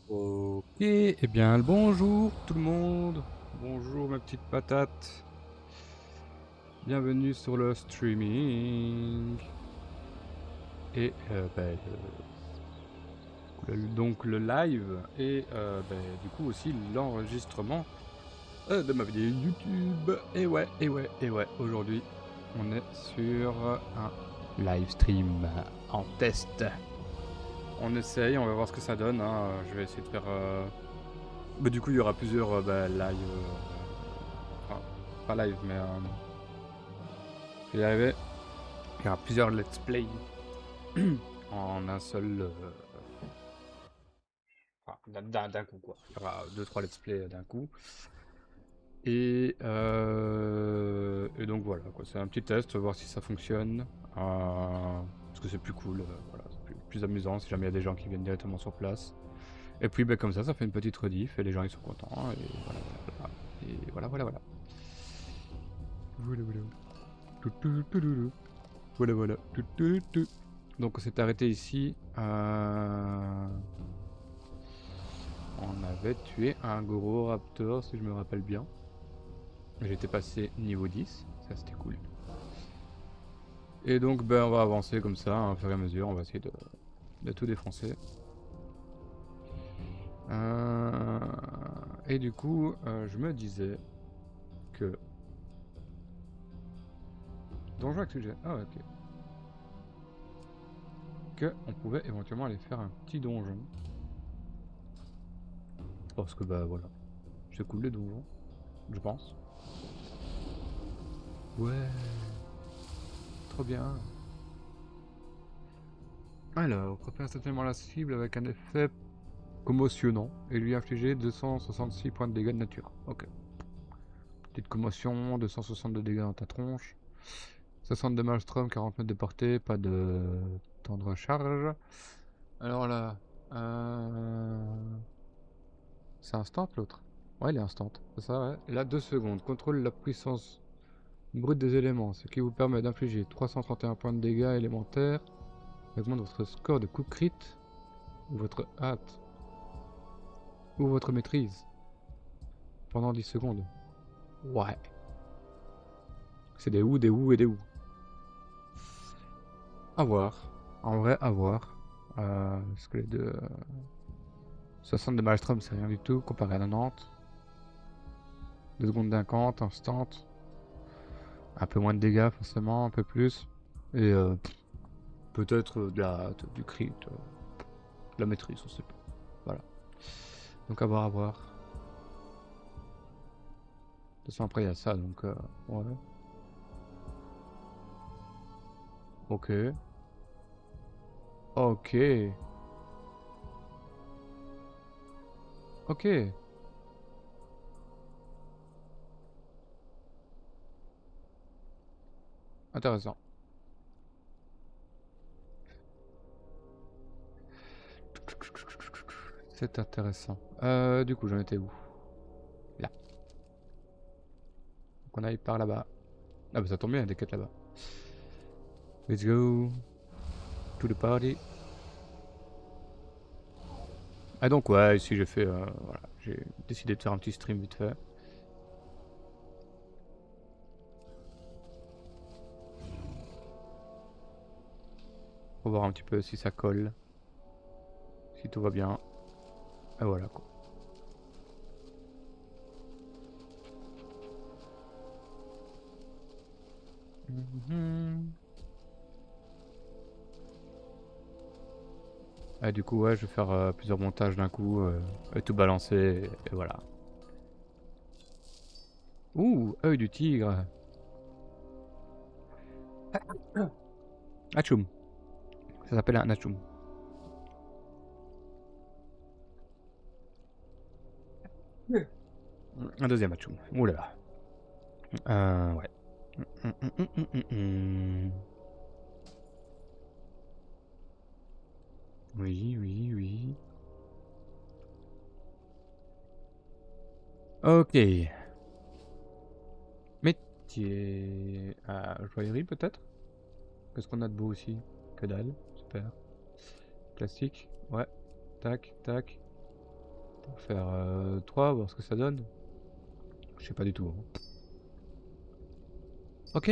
Ok, eh bien le bonjour tout le monde, bonjour ma petite patate, bienvenue sur le streaming et donc le live et du coup aussi l'enregistrement de ma vidéo YouTube. Et ouais, aujourd'hui on est sur un live stream en test. On essaye, on va voir ce que ça donne, hein. Je vais essayer de faire... du coup il y aura plusieurs live... Enfin, pas live, mais je vais y arriver. Il y aura plusieurs let's play en un seul. Enfin, d'un coup, quoi. Il y aura 2-3 let's play d'un coup. Et donc voilà, quoi. C'est un petit test, voir si ça fonctionne. Parce que c'est plus cool, voilà, c'est plus amusant si jamais il y a des gens qui viennent directement sur place. Et puis comme ça fait une petite rediff et les gens ils sont contents. Et voilà, voilà. Et voilà. Voilà, voilà. Tout, tout, tout, tout, tout. Voilà. Tout, tout, tout. Donc on s'est arrêté ici. On avait tué un gros raptor si je me rappelle bien. J'étais passé niveau 10, ça c'était cool. Et donc on va avancer comme ça, hein, au fur et à mesure, on va essayer de tout défoncer. Et du coup, je me disais que... Donjon avec sujet, ah ok. Que on pouvait éventuellement aller faire un petit donjon. Parce que voilà, c'est cool les donjons, je pense. Ouais, trop bien. Alors, frapper instantanément la cible avec un effet commotionnant et lui infliger 266 points de dégâts de nature. Ok. Petite commotion, 262 dégâts dans ta tronche. 60 de Maelstrom, 40 mètres de portée, pas de temps de recharge. Alors là, c'est instant l'autre. Ouais, il est instant, c'est ça, ouais. Là, 2 secondes. Contrôle la puissance brute des éléments, ce qui vous permet d'infliger 331 points de dégâts élémentaires. Augmente votre score de coup crit, ou votre hâte, ou votre maîtrise, pendant 10 secondes. Ouais. C'est des ou, des ou et des ou. À voir. En vrai, à voir. Parce que les deux... 60 de Maelstrom, c'est rien du tout comparé à 90. 2 secondes d'incante, instant. Un peu moins de dégâts, forcément, un peu plus. Et peut-être du crit, de la maîtrise, on sait pas. Voilà. Donc à voir, à voir. De toute façon, après, il y a ça, donc... ouais. Ok. Ok. Ok. Intéressant. C'est intéressant. Du coup, j'en étais où? Là. Donc on aille par là-bas. Ah bah ça tombe bien, il y a des quêtes là-bas. Let's go. To the party. Ah donc ouais, ici j'ai fait... voilà, j'ai décidé de faire un petit stream vite fait. Pour voir un petit peu si ça colle. Si tout va bien. Et voilà quoi. Et du coup ouais, je vais faire plusieurs montages d'un coup. Et tout balancer. Et voilà. Ouh, œil du tigre. Hachoum. Ça s'appelle un hachoum. Un deuxième hachoum. Ouh là là. Ouais. Oui. Ok. Métier. Joaillerie peut-être. Qu'est-ce qu'on a de beau aussi? Que dalle. Super. Classique. Ouais. Tac, tac. Pour faire 3, voir ce que ça donne. Je sais pas du tout. Hein. Ok.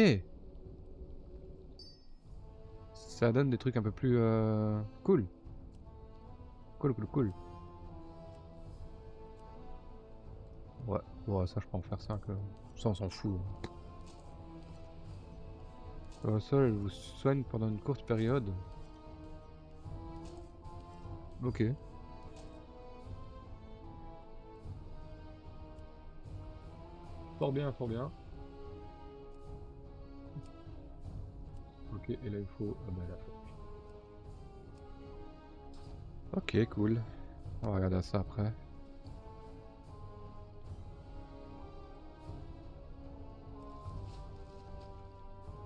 Ça donne des trucs un peu plus cool. Cool. Ouais, ouais, ça je peux en faire 5. Ça on s'en fout. Hein. Ça, elle vous soigne pendant une courte période. Ok. Fort bien, fort bien. Ok, et là il faut la forge. Ok, cool. On va regarder ça après.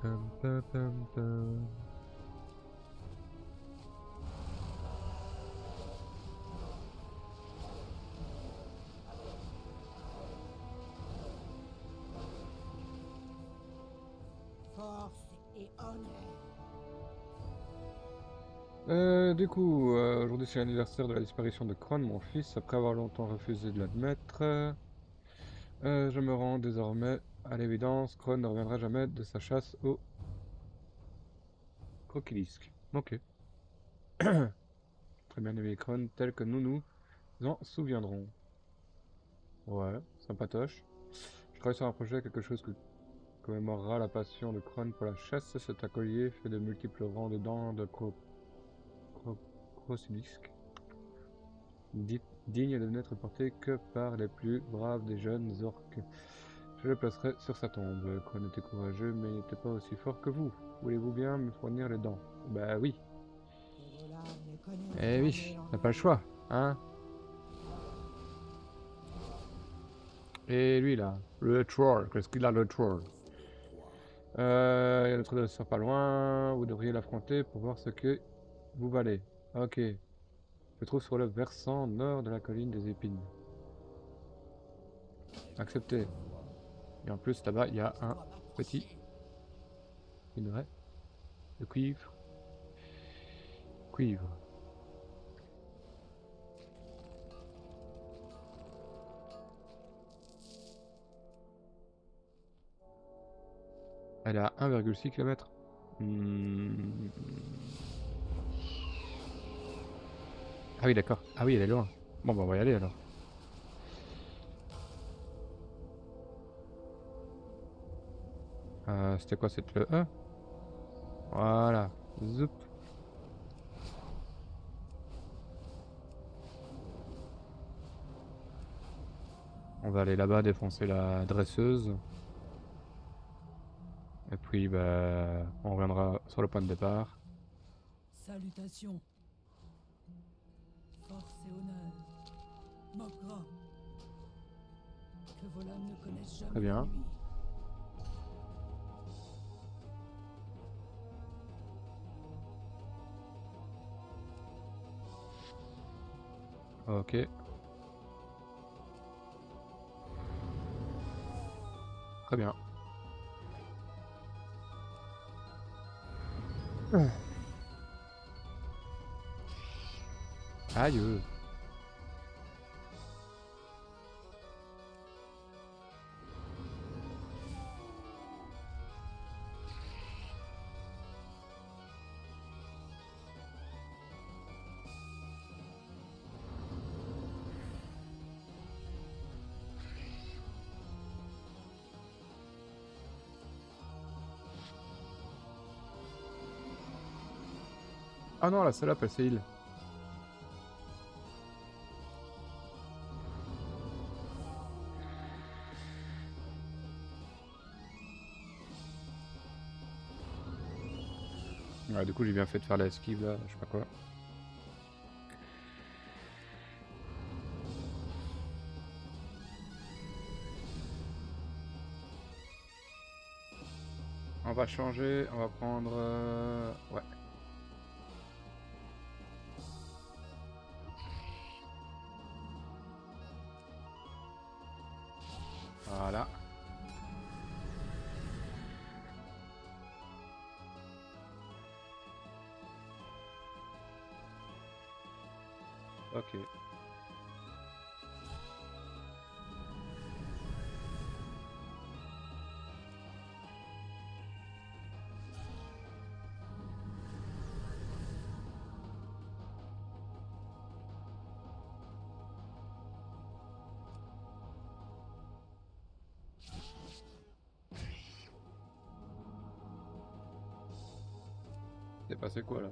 Pam, pam, pam, pam. Force et honneur. Du coup, aujourd'hui c'est l'anniversaire de la disparition de Kron, mon fils, après avoir longtemps refusé de l'admettre. Je me rends désormais à l'évidence, Kron ne reviendra jamais de sa chasse au croquilisque. Ok. Très bien aimé Kron, tel que nous nous en souviendrons. Ouais, sympatoche. Je travaille sur un projet, quelque chose qui commémorera la passion de Kron pour la chasse. Cet collier fait de multiples rangs de dents de crossilisque, digne de n'être porté que par les plus braves des jeunes orques. Je le placerai sur sa tombe. Kron était courageux, mais il n'était pas aussi fort que vous. Voulez-vous bien me fournir les dents? Bah oui. Que vos lames ne connaissent Eh jamais oui, t'as pas le l'ennui. choix, hein? Et lui là, le troll, qu'est-ce qu'il a le troll? Il y a notre dresseur pas loin, vous devriez l'affronter pour voir ce que vous valez. Ok, je trouve sur le versant nord de la colline des épines. Accepté. Et en plus là-bas, il y a Je un dois petit m'approcher. minerai de cuivre. Cuivre. Elle est à 1,6 km. Ah oui, d'accord. Ah oui, elle est loin. Bon, bah on va y aller alors. C'était quoi, c'est le E? Voilà. Zoup. On va aller là-bas défoncer la dresseuse. Et puis, bah, on reviendra sur le point de départ. Salutations, force et honneur. Mokra, que vos lames ne connaissent Très jamais bien. l'ennui. Ok. Très bien. Aïe. Ah non, la salope, elle s'est heal. Ouais, du coup, j'ai bien fait de faire la esquive là, je sais pas quoi. On va changer, on va prendre... Ouais, voilà. Ok. passé quoi là?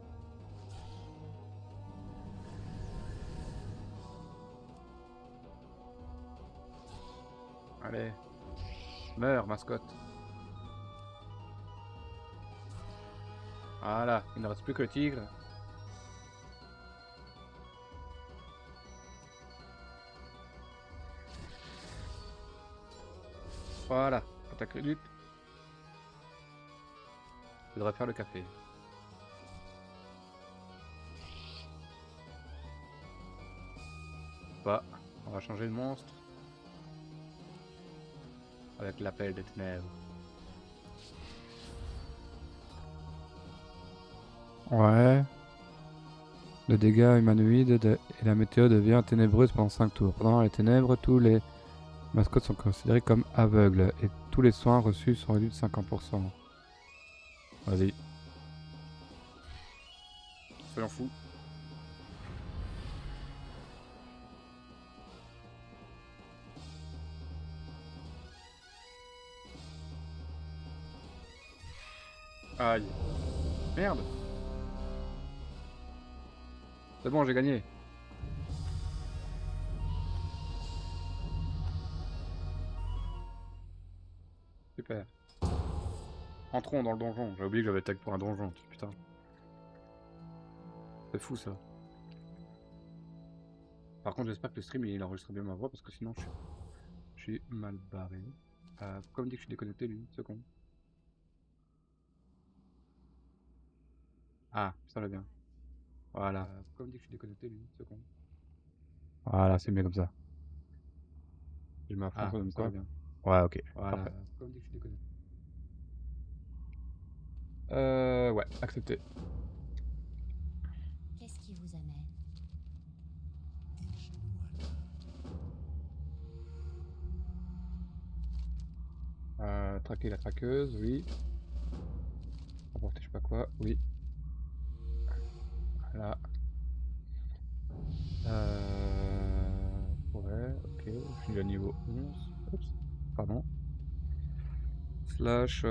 Allez, meurs, mascotte. Voilà, il ne reste plus que le tigre. Voilà, attaque lutte. Je devrais faire le café. Bah, on va changer de monstre. Avec l'appel des ténèbres. Ouais. Le dégât humanoïde et la météo devient ténébreuse pendant 5 tours. Pendant les ténèbres, tous les mascottes sont considérés comme aveugles et tous les soins reçus sont réduits de 50%. Vas-y. Soyons fous. Aïe. Merde. C'est bon, j'ai gagné. Super. Entrons dans le donjon. J'ai oublié que j'avais tag pour un donjon. Putain. C'est fou ça. Par contre, j'espère que le stream il enregistre bien ma voix parce que sinon je suis mal barré. Pourquoi me dit que je suis déconnecté lui? Une seconde. Ah, ça va bien. Voilà. Pourquoi me dit que je suis déconnecté lui? Une seconde. Voilà, c'est mieux comme ça. Je m'affronte comme ça. Bien. Ouais, ok. Voilà. Parfait. Pourquoi me dit que je suis déconnecté? Ouais, accepté. Qu'est-ce qui vous amène? Traquer la traqueuse, oui. Emporter je sais pas quoi, oui. Voilà. Ouais, ok. Je suis à niveau 11. Oups. Pardon. Slash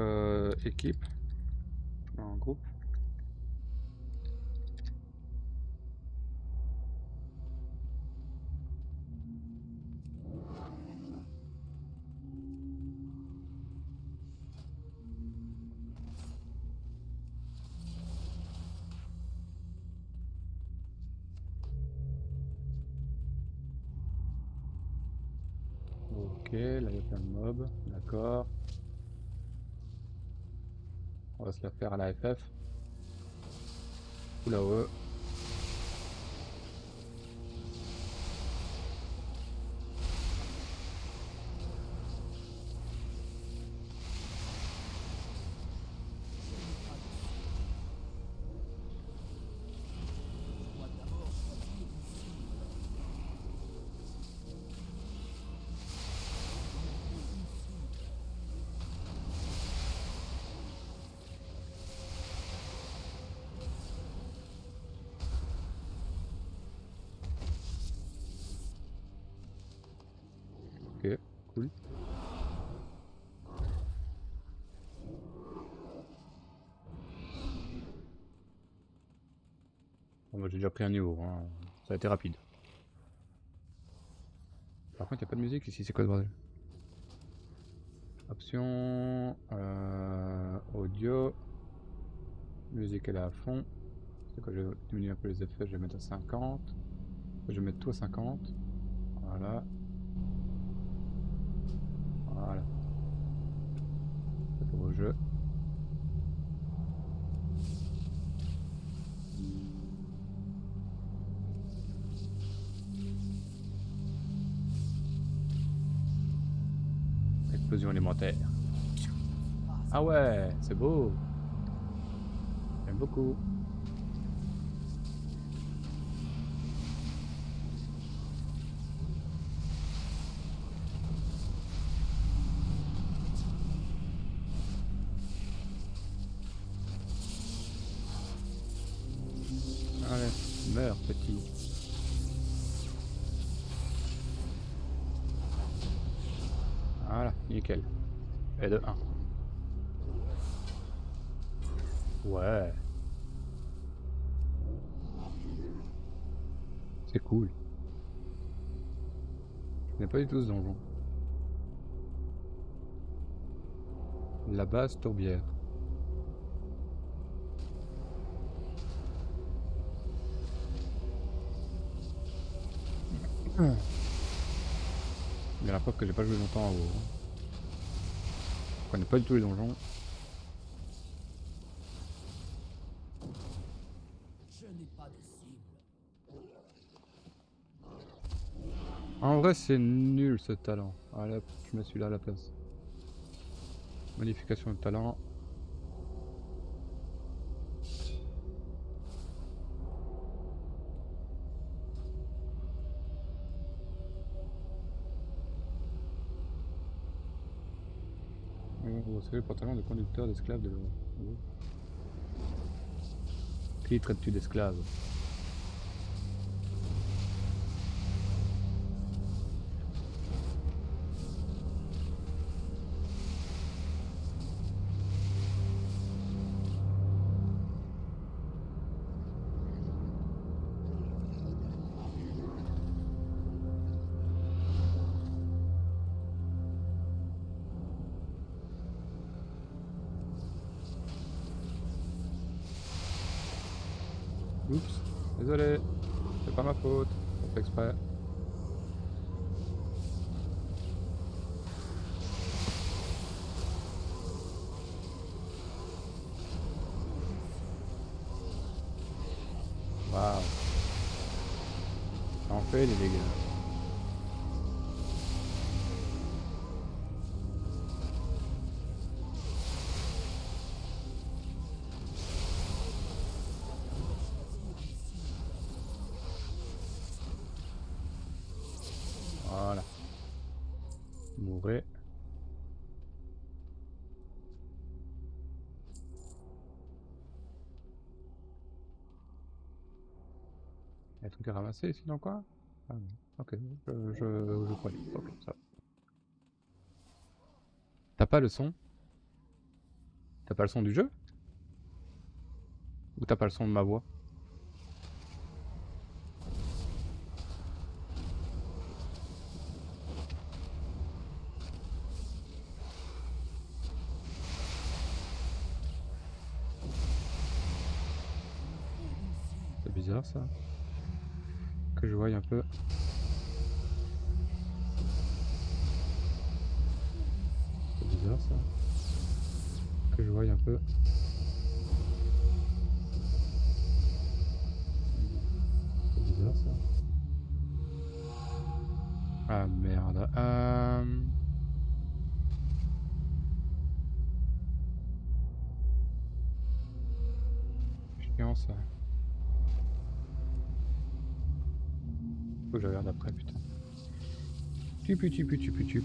équipe. En groupe. Ok, là il y a plein de mobs, d'accord. On va se la faire à la FF. Oula ouais. Ok, cool. Bon, bah, j'ai déjà pris un niveau, hein. Ça a été rapide. Par contre, il n'y a pas de musique ici, c'est quoi ce bordel? Option, audio, musique elle est à fond. C'est quoi, je vais diminuer un peu les effets, je vais mettre à 50. Je vais mettre tout à 50. Voilà. Voilà. C'est pour le jeu. Explosion élémentaire. Ah ouais, c'est beau. J'aime beaucoup. Allez, meurs petit. Voilà, nickel. Et de 1. Ouais. C'est cool. Je connais pas du tout ce donjon. La base tourbière. Bien la preuve que j'ai pas joué longtemps à WoW. Je connais pas du tout les donjons. Je n'ai pas de cible. En vrai, c'est nul ce talent. Allez hop, je mets celui-là à la place. Modification de talent. Vous recevez le pantalon de conducteur d'esclaves de l'eau. Qui traite-tu d'esclave? Oups, désolé, c'est pas ma faute, j'ai fait exprès. Waouh, ça en fait les dégâts. Voilà. Mourrez. Il y a un truc à ramasser ici dans quoi? Ah non. Ok, je croyais. Ok, ça va. T'as pas le son? T'as pas le son du jeu? Ou t'as pas le son de ma voix? C'est bizarre ça. Que je voie un peu. C'est bizarre ça. Que je voie un peu. C'est bizarre ça. Ah merde. Chiant ça. Faut que je regarde après, putain. Tup, tup, tup, tup.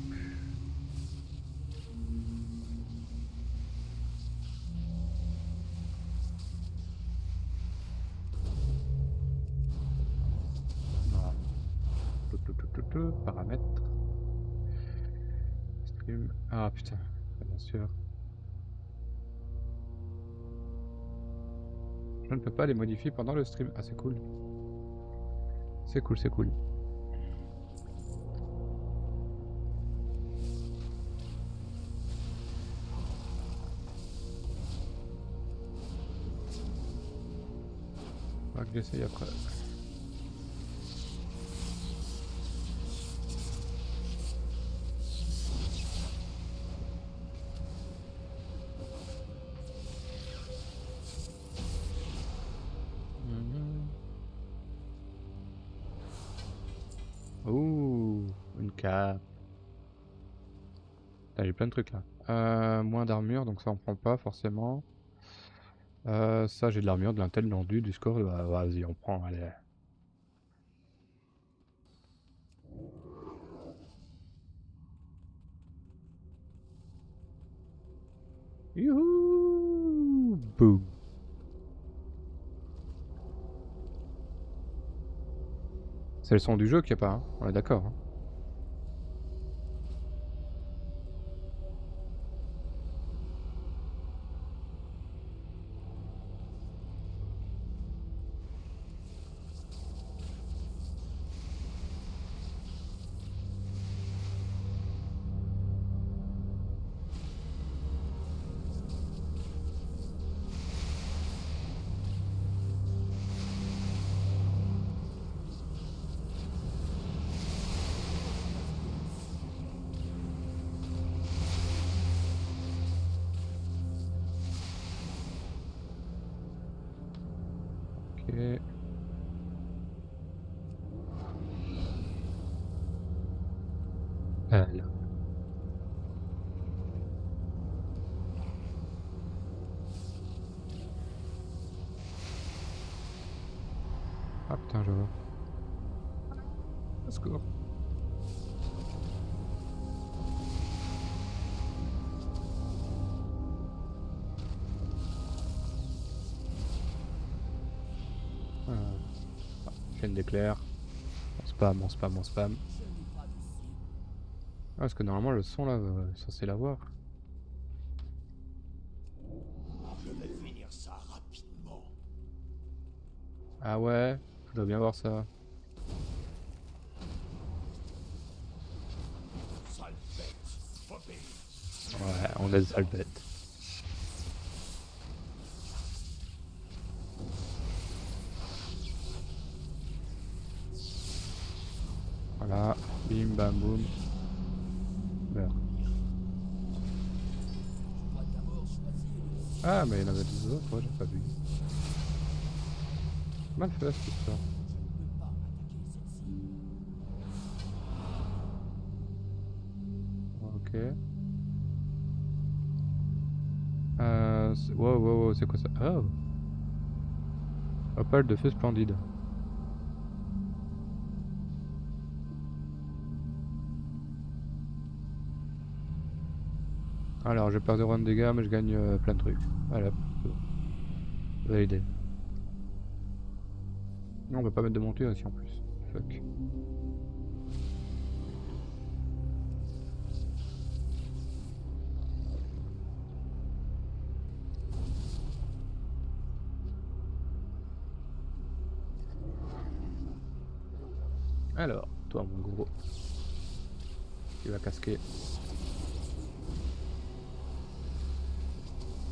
Voilà. Paramètres. Stream. Ah putain, bien sûr. Je ne peux pas les modifier pendant le stream. Ah c'est cool. C'est cool, c'est cool. On va que j'essaye après. Ouh, une cape. J'ai plein de trucs là. Moins d'armure, donc ça on prend pas forcément. Ça j'ai de l'armure, de l'intel, du score, bah, vas-y on prend, allez. Youhou! Boum. C'est le son du jeu qu'il n'y a pas, hein. On est d'accord. Hein. Là. Ah putain, je vois. Au secours. Chaîne d'éclair. On spam, on spam, on spam. Ah, parce que normalement le son là, censé l'avoir. Je vais finir ça rapidement. Ah ouais, je dois bien voir ça. Sale bête, obéis. Ouais, on laisse ça le bête. Voilà, bim bam boum. Meurs. Ah, mais il y en avait deux autres, ouais, j'ai pas vu. Mal fait cette histoire. Ok. Wow, wow, wow, c'est quoi ça? Oh! Opale de feu splendide. Alors, j'ai perdu 0 de dégâts, mais je gagne plein de trucs. Voilà, c'est bon. Validé. Non, on peut pas mettre de montée aussi en plus. Fuck. Alors, toi mon gros, tu vas casquer.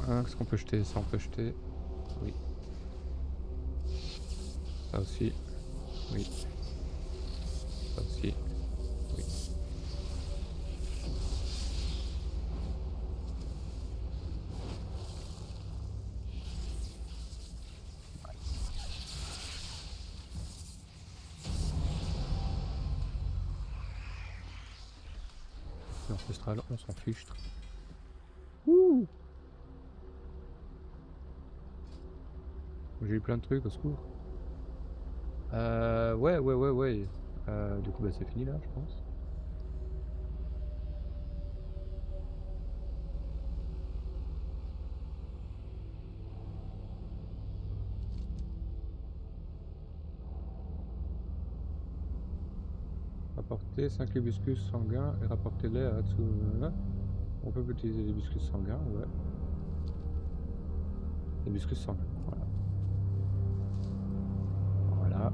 Qu'est-ce qu'on peut jeter? Ça on peut jeter. Oui. Ça aussi. Oui. Ça aussi. Oui. Ancestral, on s'en fiche. Ouh! J'ai eu plein de trucs au secours. Ouais. Du coup, bah c'est fini là, je pense. Rapporter 5 hibiscus sanguins et rapportez-les à Hatsune. On peut utiliser les hibiscus sanguins, ouais. Hibiscus sanguins, voilà. Voilà,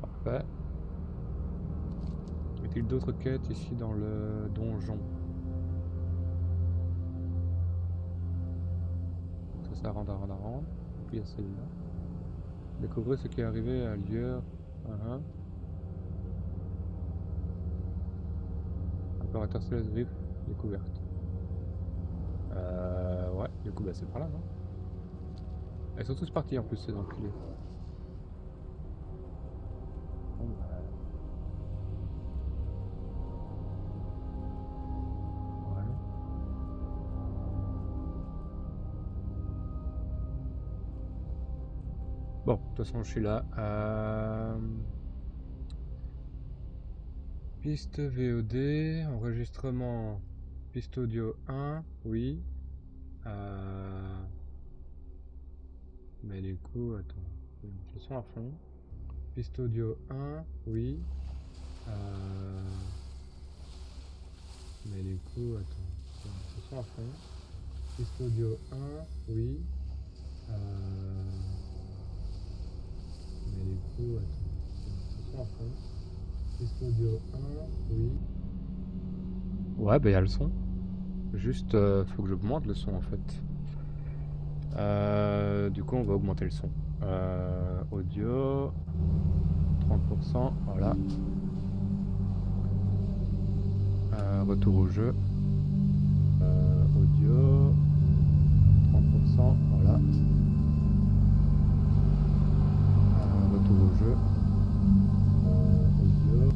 parfait. Y a-t-il d'autres quêtes ici dans le donjon? Ça rend. Puis il y a celle-là. Découvrez ce qui est arrivé à Lieur. Impérateur Céleste Griffe, découverte. Ouais, du coup, bah c'est par là, non? Elles sont tous partis en plus, ces enculés. Bon, bah... Ouais. Bon, de toute façon, je suis là. Piste VOD, enregistrement, piste audio 1, oui. Mais du coup, attends, je vais mettre le son à fond. Piste audio 1, oui. Mais du coup, attends, je vais mettre le son à fond. Piste audio 1, oui. Mais du coup, attends, je vais mettre le son à fond. Piste audio 1, oui. Ouais, bah y'a le son. Juste, faut que j'augmente le son en fait. Du coup, on va augmenter le son. Audio, 30%, voilà. Retour au jeu. Audio, 30%, voilà. retour au jeu. Audio.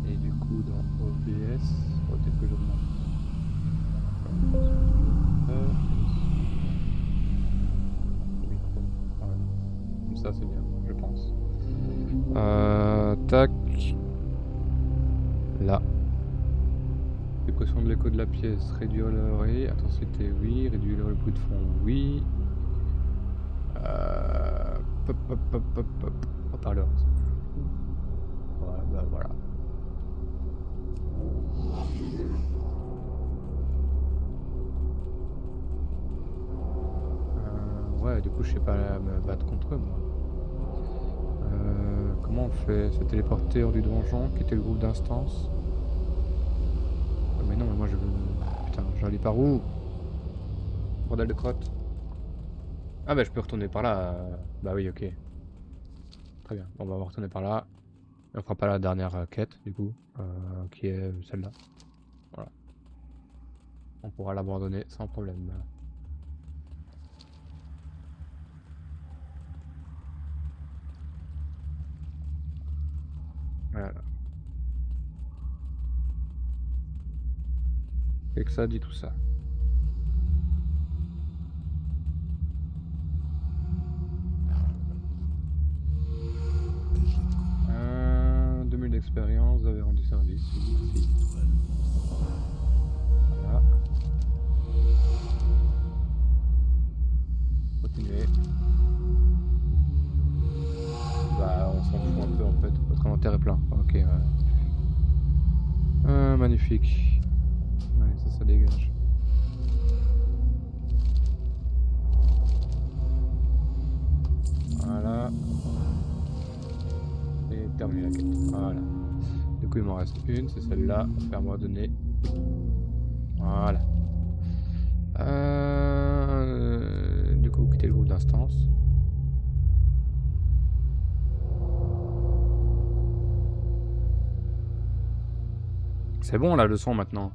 Et du coup dans OBS, peut-être que je demande. Voilà. Comme ça c'est bien, je pense. Tac. Là. Dépression de l'écho de la pièce, réduire le ré, intensité oui, réduire le bruit de fond oui. Pop pop pop pop pop. Haut-parleur. Voilà, bah voilà. Ouais, du coup je sais pas me battre contre eux moi. Comment on fait? Se téléporter hors du donjon, quitter le groupe d'instance. Mais non, mais moi je veux... Putain, je vais aller par où? Bordel de crotte. Ah bah je peux retourner par là. Bah oui, ok. Très bien, bon, on va retourner par là. Et on fera pas la dernière quête du coup, qui est celle-là. Voilà. On pourra l'abandonner sans problème. Voilà. Et que ça dit tout ça. 2000 d'expérience, vous avez rendu service. Merci. Voilà. Continuez. Bah on s'en fout un peu en fait. Votre inventaire est plein. Ok, ouais. Magnifique. Ouais, ça dégage. Voilà. Et terminer la quête. Voilà. Du coup il m'en reste une, c'est celle-là. Faire-moi donner. Voilà. Du coup quitter le groupe d'instance. C'est bon la leçon maintenant.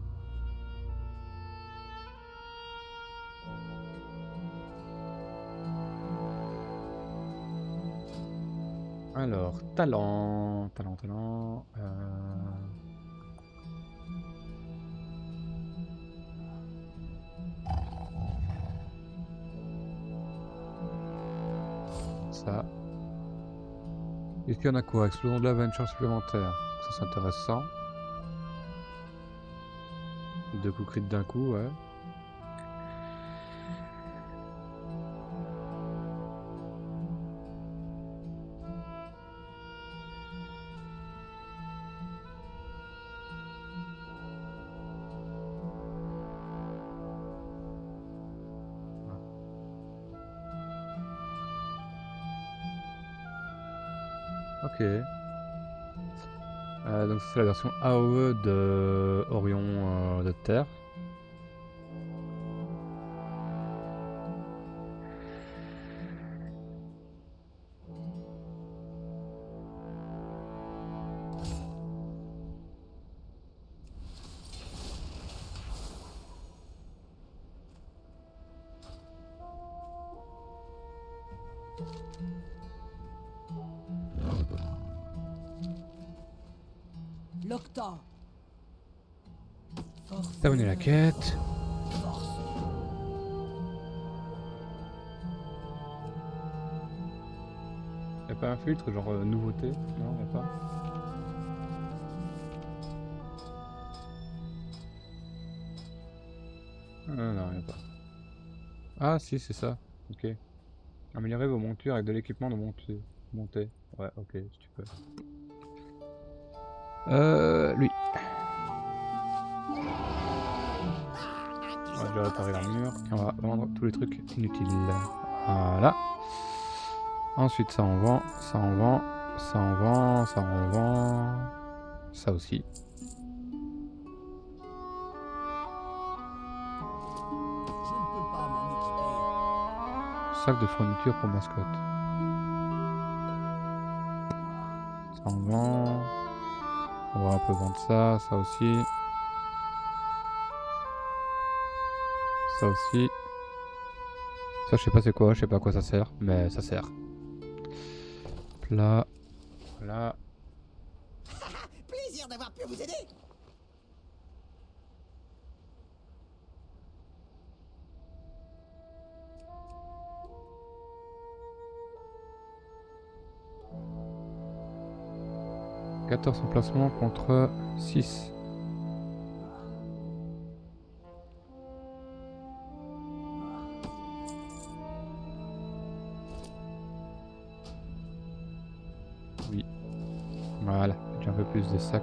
Alors, talent. Ça. Est-ce qu'il y en a quoi? Explosion de l'aventure supplémentaire. Ça c'est intéressant. 2 coups crits d'un coup, ouais. Ok. Donc c'est la version AOE de Orion de Terre. Locta. Force. Terminer la quête. Force. Y'a pas un filtre genre nouveauté? Non, y'a pas. Non, y'a pas. Ah si, c'est ça. Ok. Améliorer vos montures avec de l'équipement de montée. Ouais, ok, si tu peux. Lui. On va déjà réparer l'armure et on va vendre tous les trucs inutiles. Voilà. Ensuite, ça on vend, ça on vend, ça on vend, ça on vend. Ça aussi. Je ne peux pas m'en occuper. Sac de fourniture pour mascotte. Ça on vend. On va un peu vendre ça, ça aussi. Ça aussi. Ça je sais pas c'est quoi, je sais pas à quoi ça sert, mais ça sert. là. Voilà. Plaisir d'avoir pu vous aider. « 14 emplacements contre 6. » Oui. Voilà, j'ai un peu plus de sacs.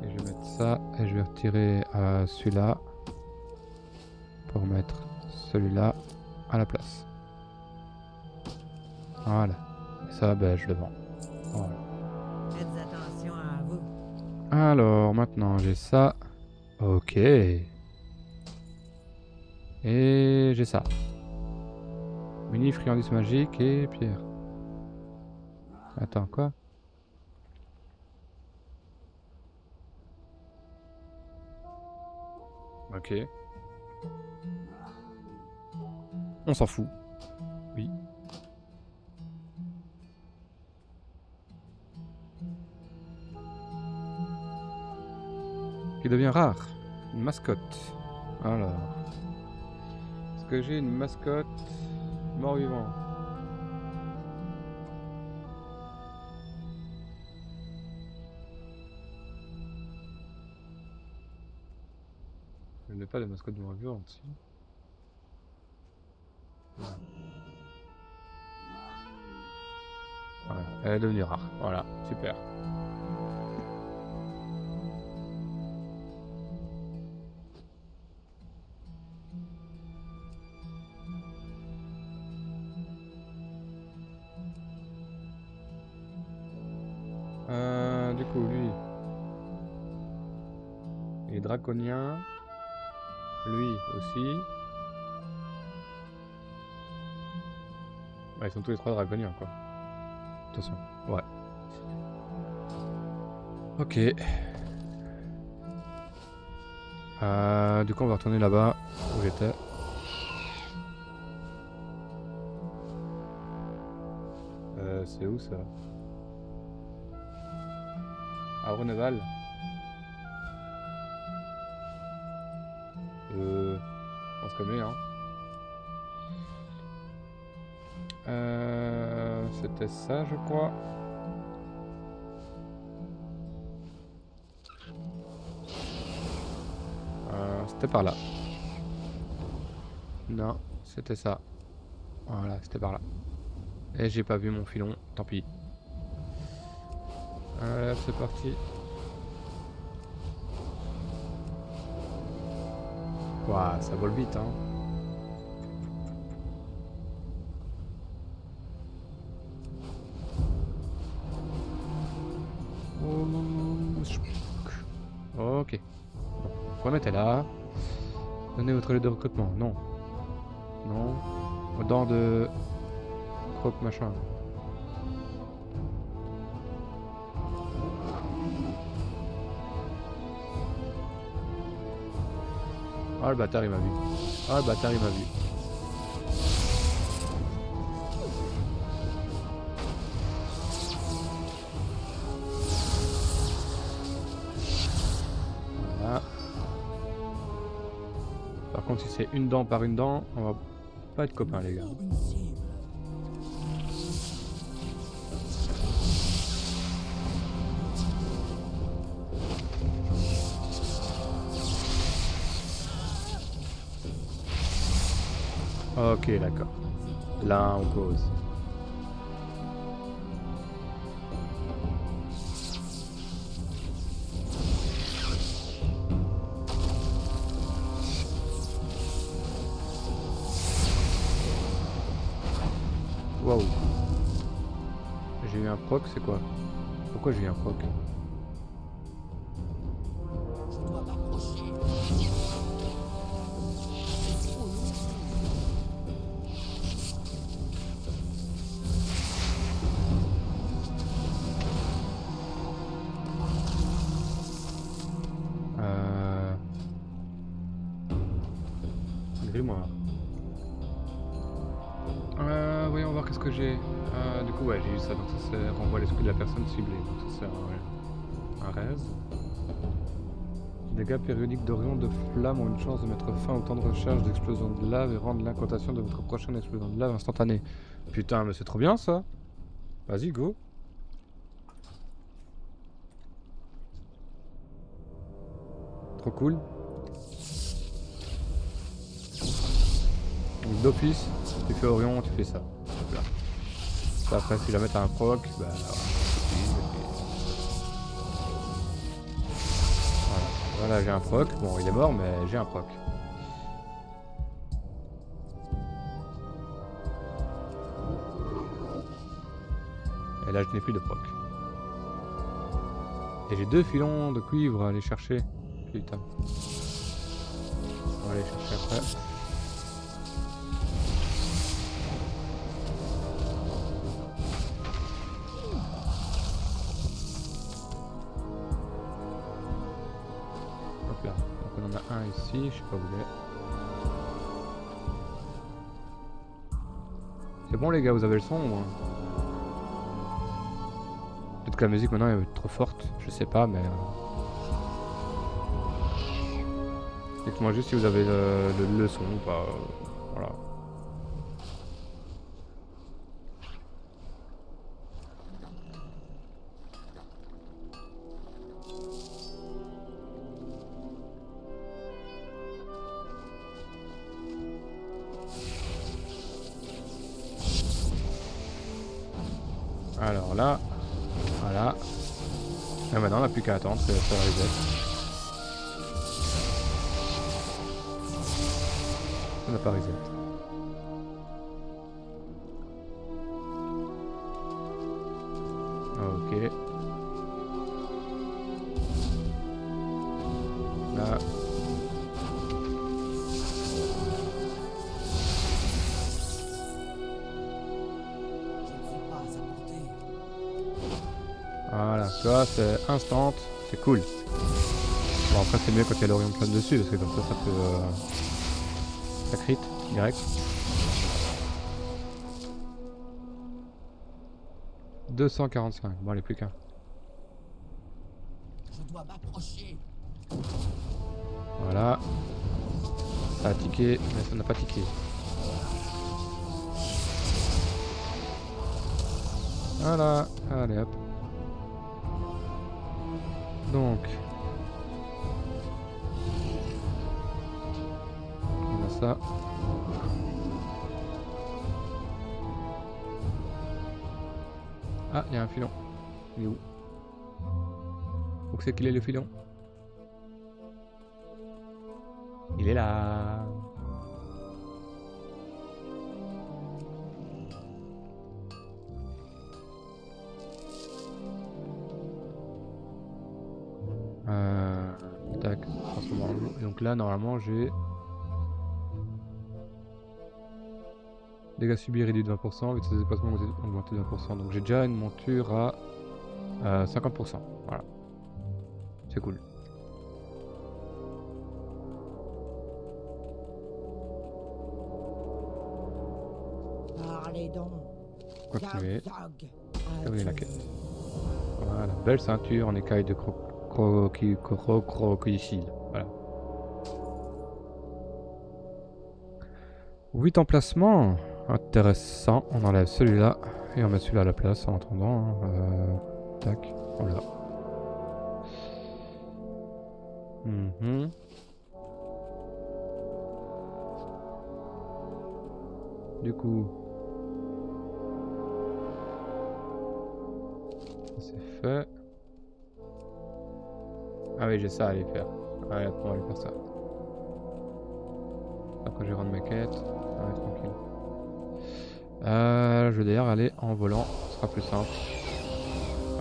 Et je vais mettre ça et je vais retirer celui-là pour mettre celui-là à la place. Voilà. Et ça, ben, je le vends. Voilà. Faites attention à vous. Alors, maintenant, j'ai ça. Ok. Et j'ai ça. Mini friandise magique et pierre. Attends, quoi? Ok. On s'en fout. Oui. Qui devient rare. Une mascotte. Alors. Est-ce que j'ai une mascotte mort-vivant? Je n'ai pas de mascotte mort-vivante, si. Voilà, elle est devenue rare. Voilà, super. Du coup, lui. Il est draconien. Lui aussi. Ouais, ils sont tous les trois draconiens, quoi. De toute façon, ouais. Ok. Du coup, on va retourner là-bas où j'étais. C'est où ça? À Reneval. On se connaît, hein. C'était ça, je crois. C'était par là. Non, c'était ça. Voilà, c'était par là. Et j'ai pas vu mon filon, tant pis. C'est parti. Waouh, ça vole vite, hein. Ok. Bon, remettez là. Donnez votre lettre de recrutement. Non. Non. Aux dents de croque machin. Ah, le bâtard il m'a vu. Ah, le bâtard il m'a vu. Voilà. Par contre, si c'est une dent par une dent, on va pas être copains, les gars. Une cible. Ok, d'accord. Là, on cause. Waouh. J'ai eu un proc, c'est quoi? Pourquoi j'ai eu un proc? Je dois m'approcher. Grimoire. Voyons voir qu'est-ce que j'ai. Du coup, ouais, j'ai eu ça. Donc ça, c'est renvoie l'esprit de la personne ciblée. Donc ça, c'est un raise. Dégâts périodiques d'Orion de flamme ont une chance de mettre fin au temps de recharge d'explosion de lave et rendre l'incantation de votre prochaine explosion de lave instantanée. Putain, mais c'est trop bien ça. Vas-y, go. Trop cool. Donc d'office, tu fais Orion, tu fais ça. Hop là. Ça, après, si jamais t'as un proc, bah voilà, j'ai un proc. Bon, il est mort, mais j'ai un proc. Et là, je n'ai plus de proc. Et j'ai 2 filons de cuivre à aller chercher. Putain. On va aller chercher après. Hop là. Donc on en a un ici, je sais pas où il est. C'est bon les gars, vous avez le son ou moins? Peut-être que la musique maintenant est trop forte, je sais pas, mais... Dites-moi juste si vous avez le son ou pas. Voilà. Alors là, voilà. Et maintenant on n'a plus qu'à attendre que ça reset. Ça n'a pas reset. Ok. Là. Voilà, tu vois, c'est instant, c'est cool. Bon après c'est mieux quand il y a l'Orion plane dessus, parce que comme ça peut... ça crit, direct. 245, bon allez plus qu'un. Je dois m'approcher. Voilà. Ça a tiqué, mais ça n'a pas tiqué. Voilà, allez hop. Donc, on a ça. Ah, il y a un filon. Il est où? Où c'est qu'il est le filon? Il est là. Tac, transforme en eau. Et donc là, normalement, j'ai dégâts subis réduits de 20%, vitesse de déplacement augmentée de 20%. Donc j'ai déjà une monture à 50%. Voilà. C'est cool. Parlez donc. Continuer. Zag, Terminer la quête. Voilà, belle ceinture en écaille de crocodile. Voilà. 8 emplacements. Intéressant. On enlève celui-là et on met celui-là à la place en attendant. Tac. Voilà. Du coup, c'est fait. Ah oui, j'ai ça à aller faire. Allez, on va aller faire ça. Après, je vais rendre ma quête. Ouais, tranquille. Je vais d'ailleurs aller en volant. Ce sera plus simple.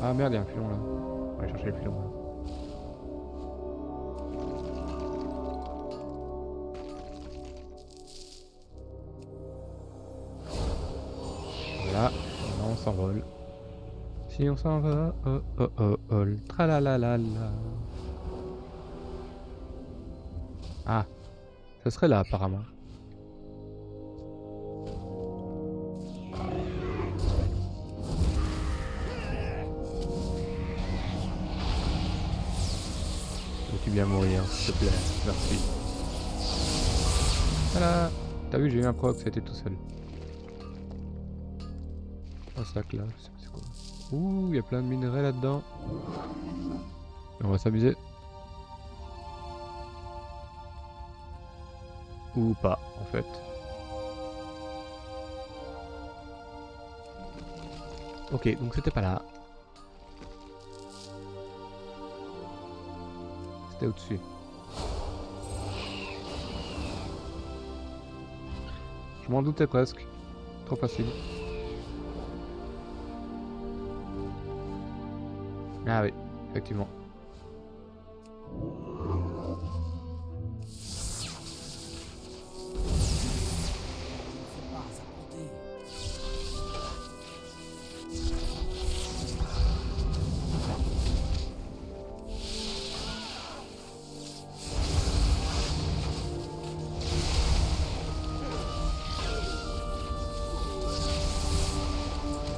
Ah merde, il y a un filon là. On va aller chercher le filon là. Voilà, maintenant on s'envole. Si on s'en va, oh oh oh oh, tralalalala. Ah, ce serait là apparemment. Veux-tu bien mourir, s'il te plaît? Merci. Voilà. T'as vu, j'ai eu un proc, ça a été tout seul. Un sac là, je sais pas c'est quoi. Ouh, il y a plein de minerais là-dedans. On va s'amuser. Ou pas, en fait. Ok, donc c'était pas là. C'était au-dessus. Je m'en doutais presque. Trop facile. Ah oui, effectivement. Pas à s'apporter.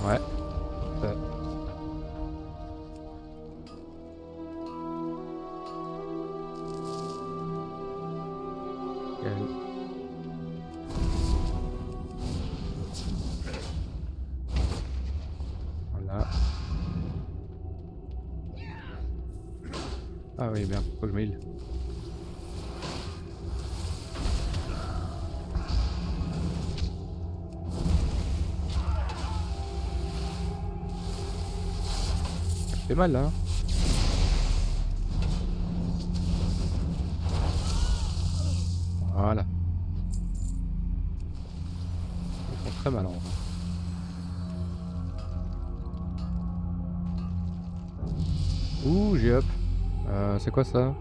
Ouais. Parfait. Voilà. Ah oui, bien, faut que je me heal. Ça fait mal là. Hein. Voilà. Ils font très mal en vrai. Ouh, j'ai up. C'est quoi ça?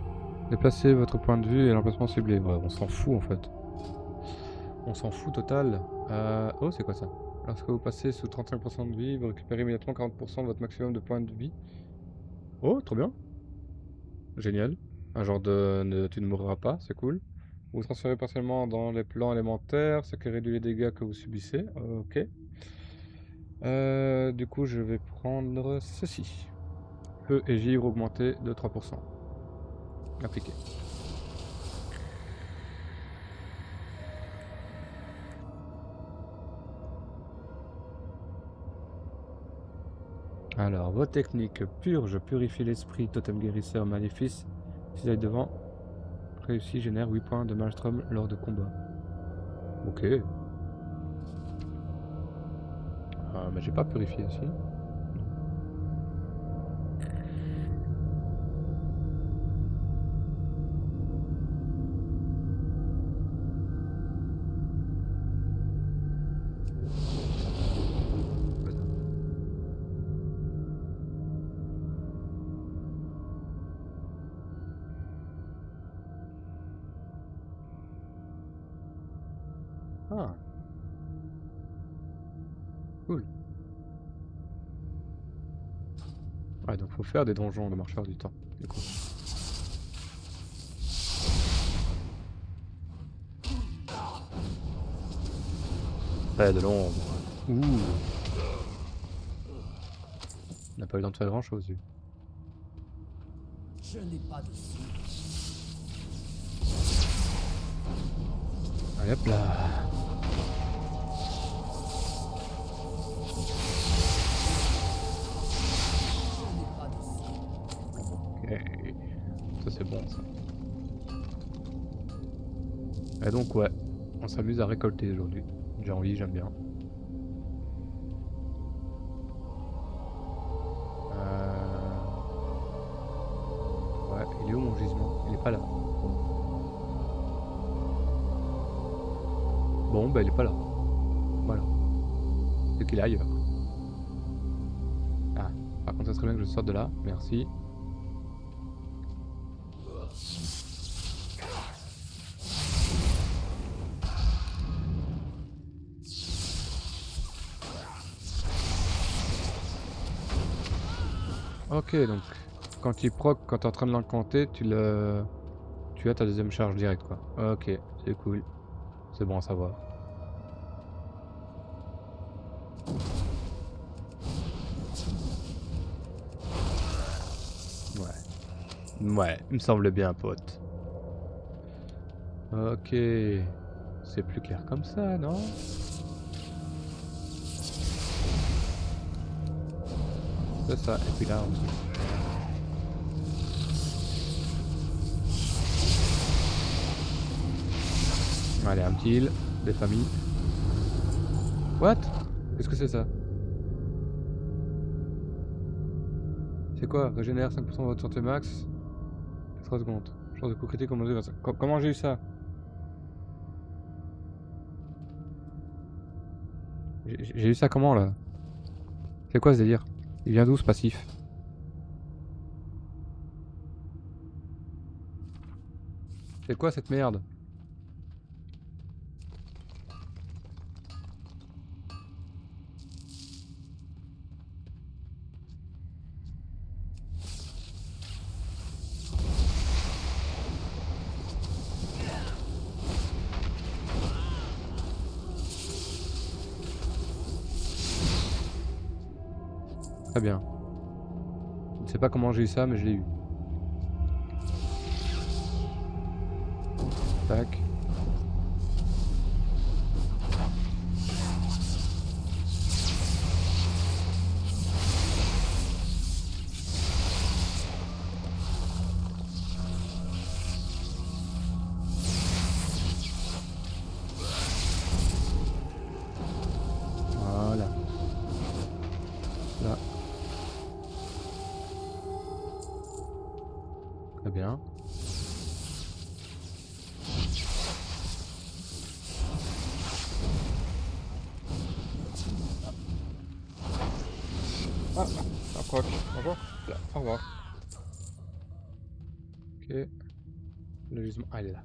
Déplacez votre point de vue et l'emplacement ciblé. Ouais, on s'en fout en fait. On s'en fout total. Oh, c'est quoi ça? Lorsque vous passez sous 35% de vie, vous récupérez immédiatement 40% de votre maximum de points de vie. Oh, trop bien. Génial. Un genre de tu ne mourras pas, c'est cool. Vous transférez partiellement dans les plans élémentaires, ce qui réduit les dégâts que vous subissez. Ok. Du coup, je vais prendre ceci. Feu et givre augmenté de 3%. Appliqué. Alors, vos techniques. Purge, purifie l'esprit, totem guérisseur, maléfice. Cisaille devant. Réussi, génère 8 points de maelstrom lors de combat. Ok. Mais j'ai pas purifié ici. Non. Quoi ça? Ah, cool. Ouais, donc faut faire des donjons de marcheurs du temps, du coup. Ouais, de l'ombre. Ouh. On n'a pas eu le temps de faire grand chose, lui. Je n'ai pas de sou. Allez hop là. Je n'ai pas de sou. Ok. Ça c'est bon ça. Et donc ouais, on s'amuse à récolter aujourd'hui. J'ai envie, j'aime bien. Ouais, il est où mon gisement? Il est pas là. Bon, bah il est pas là. Voilà. C'est qu'il est ailleurs. Ah, par contre ça serait bien que je sorte de là. Merci. Ok, donc quand il proc, quand t'es en train de l'encanter, tu as ta deuxième charge directe quoi. Ok, c'est cool. C'est bon à savoir. Ouais. Ouais, il me semble bien, pote. Ok. C'est plus clair comme ça, non? C'est ça, et puis là, on... Allez, un petit heal, des familles. What? Qu'est-ce que c'est ça? C'est quoi? Régénère 5% de votre santé max. 3 secondes. Chance de coup critique augmentée de 25. Comment j'ai eu ça? J'ai eu ça comment là? C'est quoi ce délire? Il vient d'où ce passif? C'est quoi cette merde? Très bien. Je ne sais pas comment j'ai eu ça, mais je l'ai eu. Tac. Voilà. Là. Très bien. Ah, un proc. Bonjour. Là, au revoir. Ok. Le gisement. Ah, il est là.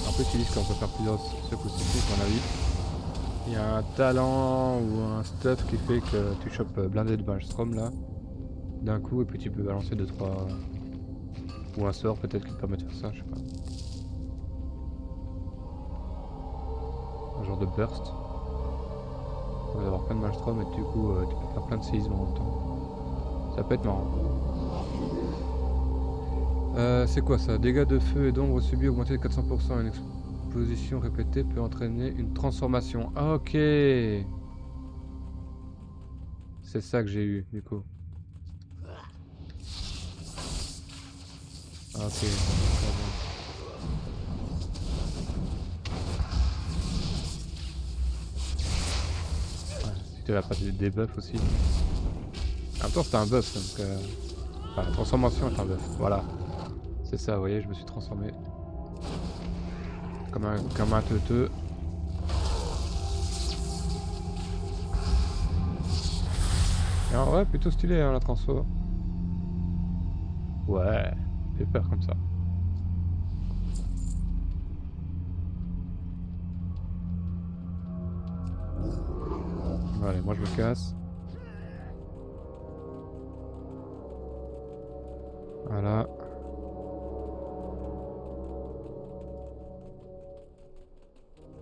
En plus, ils disent qu'on peut faire plusieurs secousses cycliques, à mon avis. Il y a un talent ou un stuff qui fait que tu chopes blindé de Maelstrom là. D'un coup, et puis tu peux balancer 2-3. Ou un sort peut-être qui te permet de faire ça, je sais pas. Un genre de burst. On va avoir plein de Maelstrom et du coup tu peux faire plein de séismes en même temps. Ça peut être marrant. C'est quoi ça? Dégâts de feu et d'ombre subis augmentés de 400%. Une exposition répétée peut entraîner une transformation. Ah, ok. C'est ça que j'ai eu du coup. Ah, ok. Ouais, si tu n'as pas des buffs aussi. En même temps c'était un buff donc enfin, la transformation est un buff. Voilà. C'est ça, vous voyez, je me suis transformé. Comme un teuteux. Et en vrai, plutôt stylé hein, la transfo. Ouais, fait peur comme ça. Allez, moi je me casse. Voilà.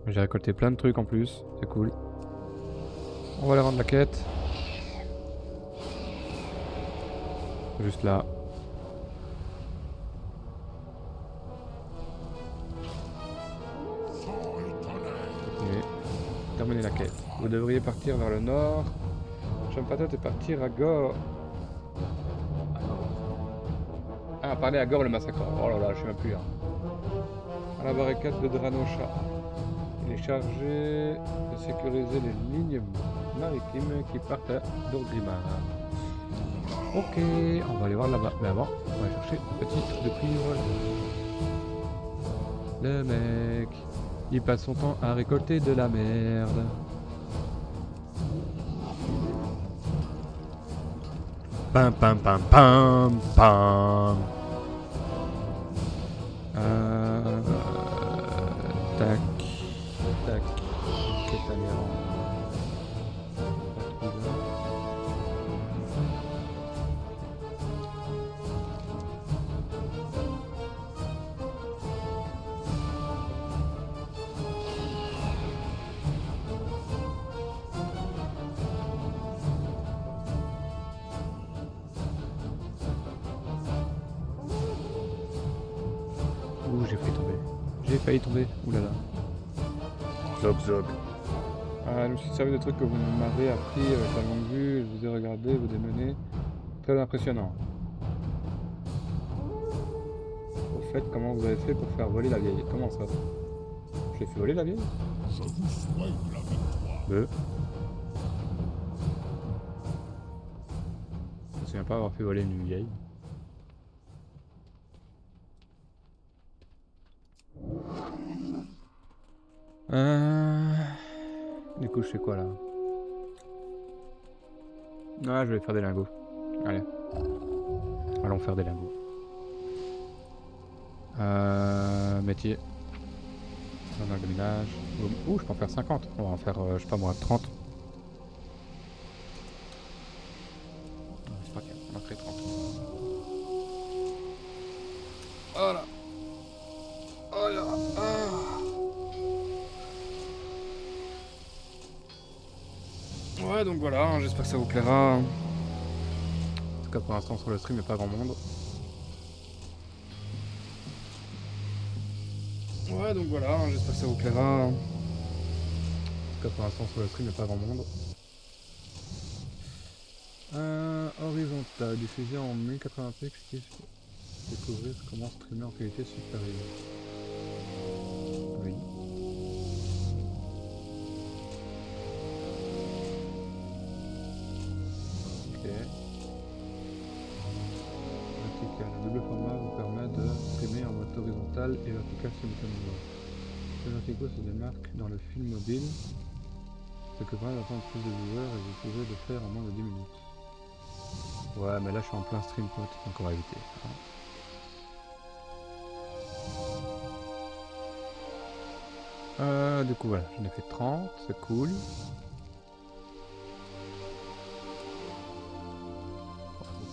J'ai récolté plein de trucs en plus, c'est cool. On va aller rendre la quête. Juste là. Continuez. Terminez la quête. Vous devriez partir vers le nord. Champatot et partir à Gore. Ah, parler à Gore le massacre. Oh là là, je sais même plus. Hein. À la barricade de Dranosha. Il est chargé de sécuriser les lignes maritimes qui partent à Dorgrimmar. Ok, on va aller voir là-bas. Mais avant, on va chercher un petit truc de cuivre. Le mec, il passe son temps à récolter de la merde. Pam pam pam pam pam. Tac, tac. Qu'est-ce que failli tomber. Oulala. Zog zog. Je me suis servi de trucs que vous m'avez appris avec la longue vue. Je vous ai regardé, vous démenez. Très impressionnant. Au fait, comment vous avez fait pour faire voler la vieille? Comment ça? Je l'ai fait voler la vieille? Je vous souhaite la victoire. Je me souviens pas avoir fait voler une vieille. Du coup, je fais quoi là? Ah, je vais faire des lingots. Allez. Allons faire des lingots. Métier. Dans le ménage. Ouh, je peux en faire 50. On va en faire, je sais pas moi, 30. C'est pas grave, on en fait 30. Voilà. Oh là. Ouais, donc voilà, hein, j'espère que ça vous plaira. En tout cas, pour l'instant, sur le stream, il n'y a pas grand monde. Ouais, donc voilà, hein, j'espère que ça vous plaira. En tout cas, pour l'instant, sur le stream, il n'y a pas grand monde. Horizontal, diffusé en 1080p, cliquez sur découvrir comment streamer en qualité supérieure. Oui. Ok. Vertical. Le double format vous permet de streamer en mode horizontal et vertical simultanément. Les verticaux se démarquent dans le film mobile, ce que permet d'attendre plus de viewers et vous pouvez le faire en moins de 10 minutes. Ouais, mais là je suis en plein stream pote, donc on va éviter. Du coup voilà, j'en ai fait 30, c'est cool.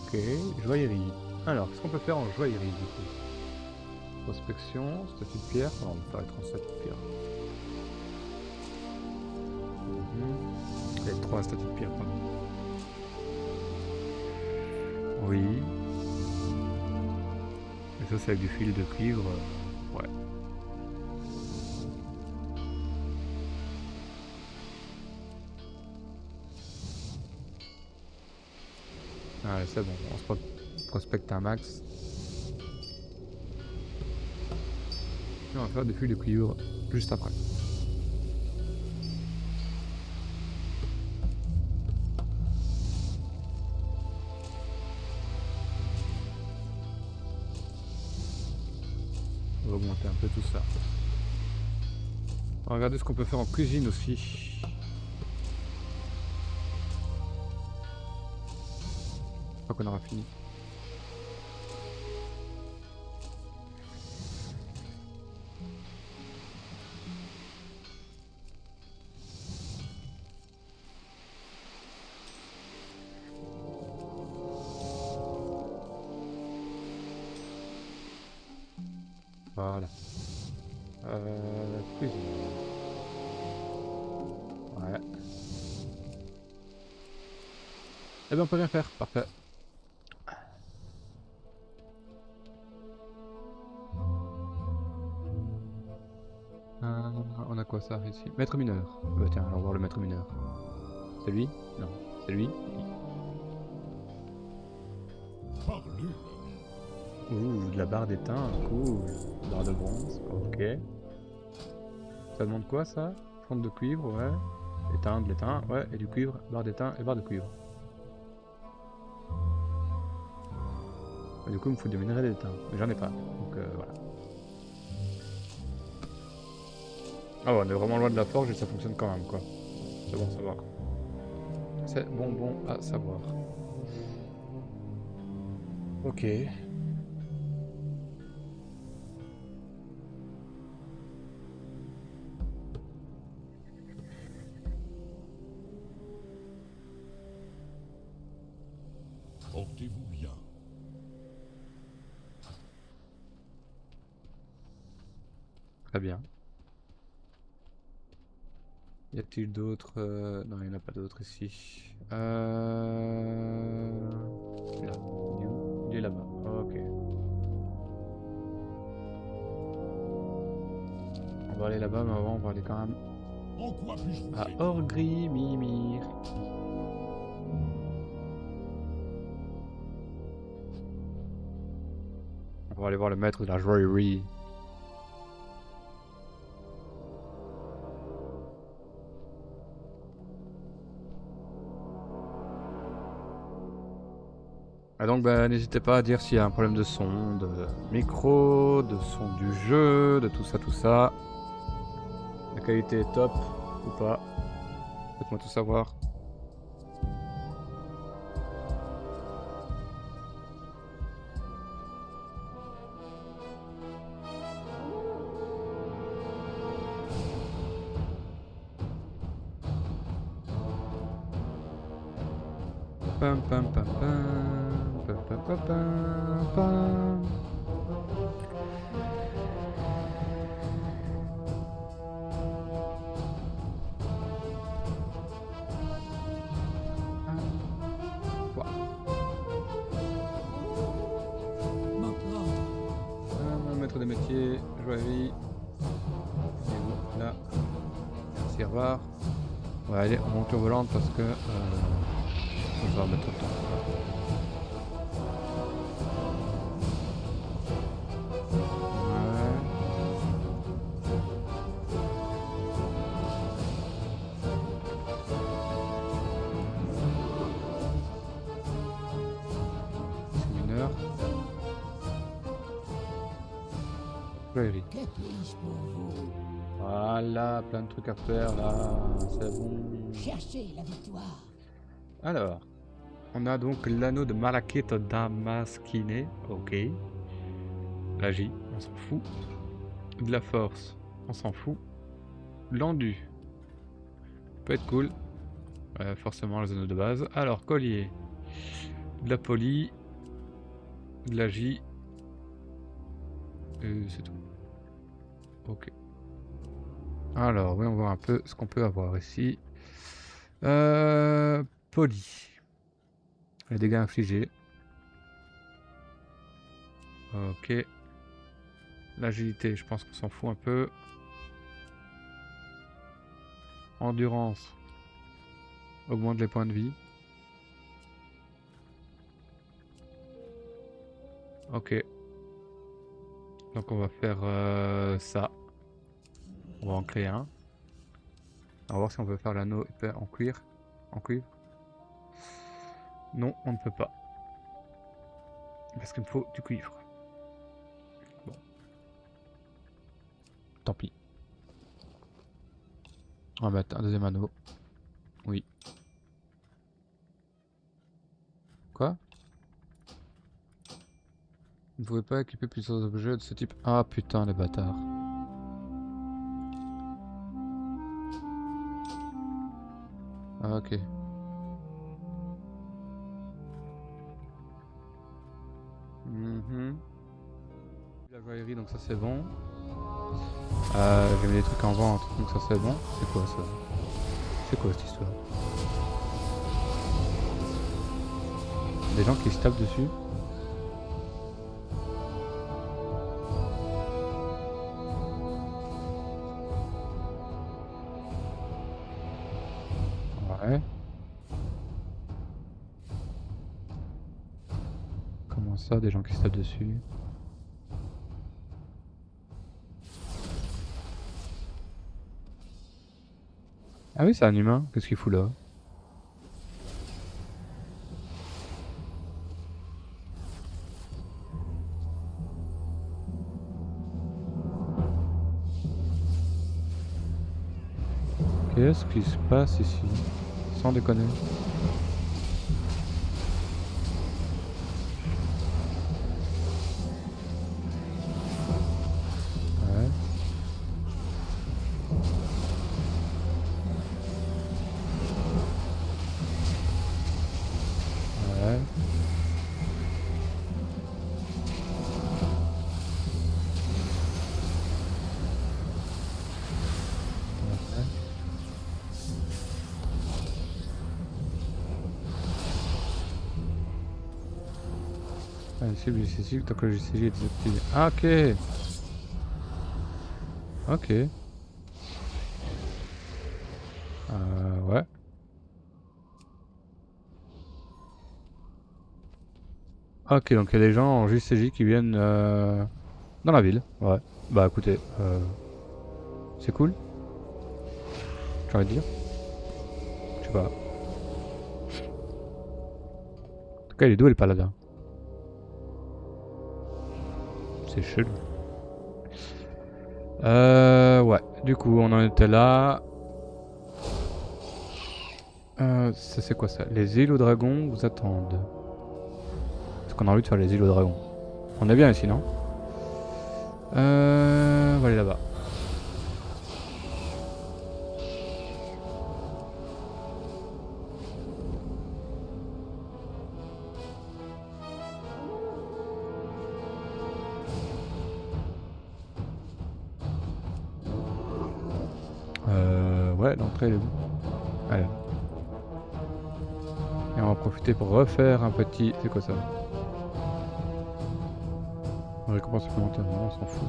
Ok, joaillerie. Alors, qu'est-ce qu'on peut faire en joaillerie du coup? Prospection, statue de pierre, on va faire les 37 de pierre. Les 3 statues de pierre, pardon. Oui. Et ça c'est avec du fil de cuivre, ouais. Ah c'est bon, on se prospecte un max. Et on va faire du fil de cuivre juste après. On va augmenter un peu tout ça. On va regarder ce qu'on peut faire en cuisine aussi. Je crois qu'on aura fini. Voilà. Cuisine. Ouais. Eh ben on peut rien faire, parfait. On a quoi ça ici? Maître mineur. Bah tiens, allons voir le maître mineur. C'est lui? Non. C'est lui? Parlez. Ouh, de la barre d'étain, cool. Barre de bronze, ok. Ça demande quoi ça? Fonte de cuivre, ouais. Étain, de l'étain, ouais. Et du cuivre, barre d'étain et barre de cuivre. Et du coup, il me faut des minerais d'étain. Mais j'en ai pas. Donc voilà. Ah ouais, on est vraiment loin de la forge et ça fonctionne quand même, quoi. C'est bon à savoir. C'est bon à savoir. Ok. Portez-vous bien. Très bien. Y a-t-il d'autres Non, il n'y en a pas d'autres ici. Là. Il est là-bas. Ok. On va aller là-bas, mais avant on va aller quand même En quoi puis-je vous à aider? Orgrimmar. On va aller voir le maître de la joaillerie. Et donc bah, n'hésitez pas à dire s'il y a un problème de son, de micro, de son du jeu, de tout ça, tout ça. La qualité est top ou pas. Faites-moi tout savoir. Pam pam pam pam pam pam pam pam pam. Quoi? Maître des métiers, joaillerie. Il est où? Là. Merci, au revoir. On va aller en monture volante parce que je vais mettre le temps. Joaillerie. Que puis-je pour vous? Voilà, plein de trucs à faire là, c'est bon. Cherchez la victoire. Alors, on a donc l'anneau de Malakith Damaskiné, ok. L'Agi, on s'en fout. De la force, on s'en fout. L'endu, peut être cool. Forcément les anneaux de base. Alors, collier. De la poly. De l'Agi. C'est tout. Ok. Alors, oui, on voit un peu ce qu'on peut avoir ici. Poly. Les dégâts infligés. Ok. L'agilité, je pense qu'on s'en fout un peu. Endurance. Augmente les points de vie. Ok. Donc on va faire ça. On va en créer un. On va voir si on peut faire l'anneau épais en cuir. En cuivre. Non, on ne peut pas. Parce qu'il me faut du cuivre. Bon. Tant pis. On va mettre un deuxième anneau. Oui. Quoi? Vous ne pouvez pas équiper plusieurs objets de ce type. Ah putain, les bâtards. Ah, ok. La joaillerie, donc ça c'est bon. J'ai mis des trucs en vente, donc ça c'est bon. C'est quoi ça? C'est quoi cette histoire? Des gens qui se tapent dessus. Ouais. Comment ça, des gens qui se tapent dessus? Ah oui, c'est un humain. Qu'est-ce qu'il fout là? Qu'est-ce qui se passe ici? Sans déconner. Ouais. Ouais. Cible accessible tant que le GCG est désactivé. Ah ok. Ok. Ouais. Ok, donc il y a des gens en JCJ qui viennent dans la ville. Ouais. Bah écoutez, c'est cool. J'ai envie de dire. Je sais pas. En tout cas, il est d'où le paladin? C'est chelou. Ouais. Du coup, on en était là. Ça c'est quoi ça? Les îles aux dragons vous attendent. Est-ce qu'on a envie de faire les îles aux dragons? On est bien ici, non? On va aller là-bas. Ouais, l'entrée elle est où? Allez. Et on va profiter pour refaire un petit... C'est quoi ça? Récompense supplémentaire, non, on s'en fout.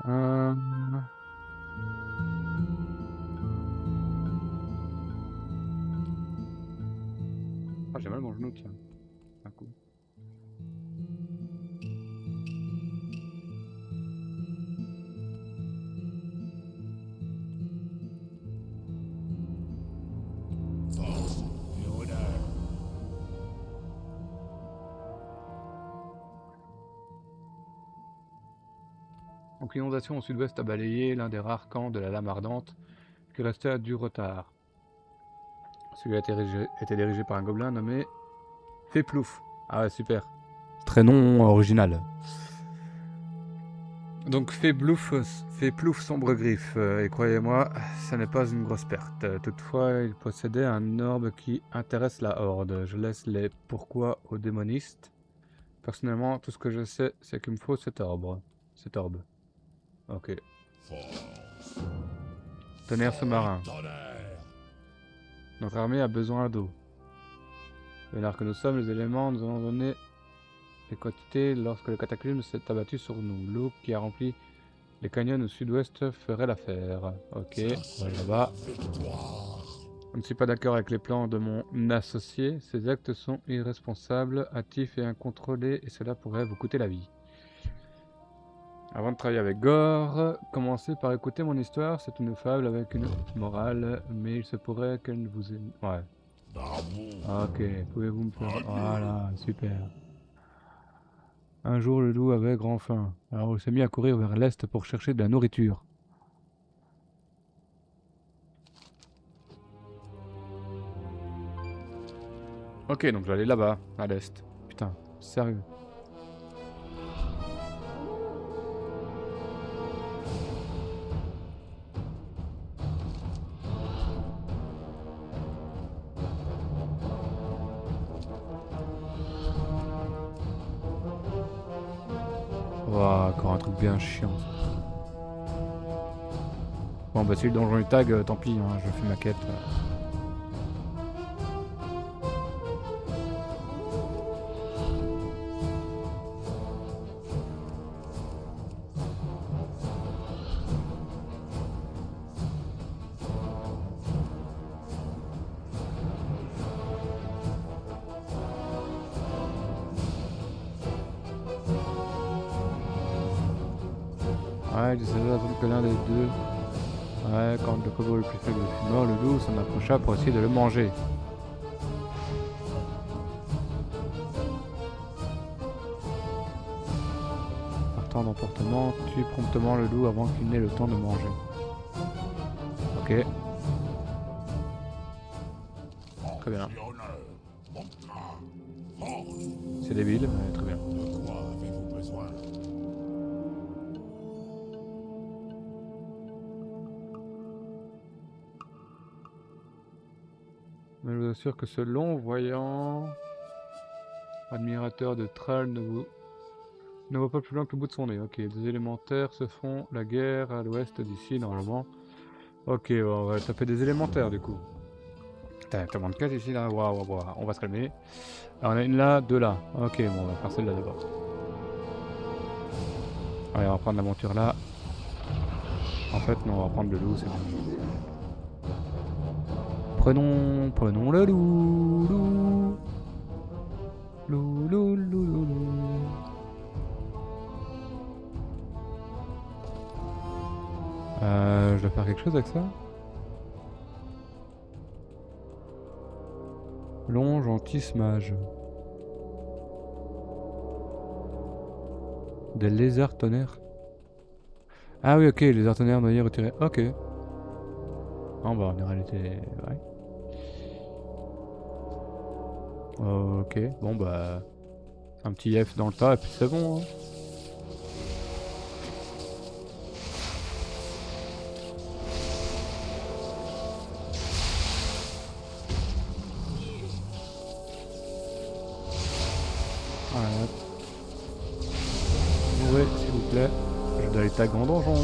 Euh... Ah, j'ai mal mon genou, tiens. Un coup. Force et honneur. Donc l'inondation au sud-ouest a balayé l'un des rares camps de la lame ardente qui restait à du retard. Celui a été dirigé par un gobelin nommé Féplouf. Ah ouais, super. Très nom original. Donc Féplouf sombre griffe. Et croyez-moi, ça n'est pas une grosse perte. Toutefois, il possédait un orbe qui intéresse la horde. Je laisse les pourquoi aux démonistes. Personnellement, tout ce que je sais, c'est qu'il me faut cet orbe. Cet orbe. Ok. Force. Tonnerre sous-marin. Tonnerre. Notre armée a besoin d'eau. Vénard que nous sommes, les éléments nous ont donné les quantités lorsque le cataclysme s'est abattu sur nous. L'eau qui a rempli les canyons au sud-ouest ferait l'affaire. Ok, on va là-bas. Victoire. Je ne suis pas d'accord avec les plans de mon associé. Ces actes sont irresponsables, hâtifs et incontrôlés, et cela pourrait vous coûter la vie. Avant de travailler avec Gore, commencez par écouter mon histoire. C'est une fable avec une morale, mais il se pourrait qu'elle ne vous ait... Ouais. Ok, pouvez-vous me faire... Voilà, super. Un jour, le loup avait grand faim. Alors il s'est mis à courir vers l'est pour chercher de la nourriture. Ok, donc je vais aller là-bas, à l'est. Putain, sérieux. Ouah, encore un truc bien chiant. Bon bah si le donjon est tag, tant pis, hein, je fais ma quête. Ouais, j'essaierai d'attendre que l'un des deux... Ouais, quand le kobold le plus faible fut mort, le loup s'en approcha pour essayer de le manger. Partant d'emportement, tue promptement le loup avant qu'il n'ait le temps de manger. Ok. Très bien. Et honneur. Force. C'est débile, mais très bien. De quoi avez-vous besoin? Mais je vous assure que ce long voyant admirateur de Thrall ne voit pas plus loin que le bout de son nez. Ok, des élémentaires se font la guerre à l'ouest d'ici, normalement. Ok, bon, on va taper des élémentaires du coup. T'as tellement de quêtes ici là, waouh, waouh, waouh, on va se calmer. Alors, on a une là, deux là. Ok, bon, on va faire celle-là d'abord. Allez, on va prendre l'aventure là. En fait, non, on va prendre le loup, c'est bon. Prenons le loup, loup. Loup, loup, loup, loup, loup. Je dois faire quelque chose avec ça? Longe anti-smage. Des lézards tonnerres. Ah oui, ok, lézards tonnerres noyés retirés. Ok. Ah bah en réalité, ouais. Ok, bon bah... Un petit F dans le tas et puis c'est bon. Hein. Voilà. Mourez, s'il vous plaît. Je dois aller tag en donjon.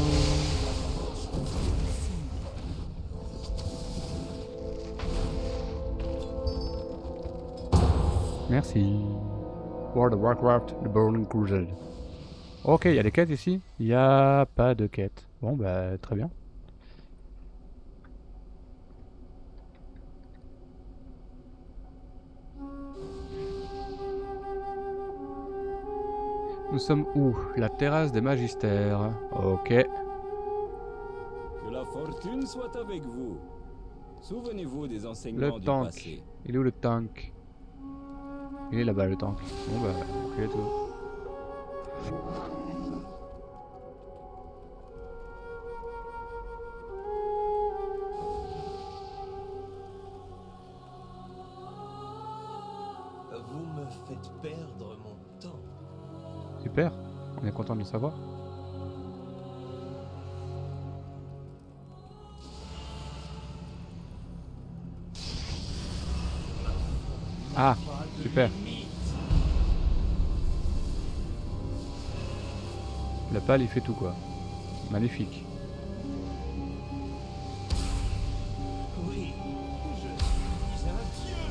Merci. World of Warcraft, The Burning Crusade. Ok, il y a des quêtes ici? Il n'y a pas de quêtes. Bon bah très bien. Nous sommes où? La terrasse des magistères. Ok. Que la fortune soit avec vous. Souvenez-vous des Le enseignements du tank. passé. Il est où le tank? Il est là-bas le tank. Bon bah, ok tout. Vous me faites perdre mon temps. Super, on est content de le savoir. Ah, super. La pale il fait tout quoi. Magnifique. Oui, je suis un dieu.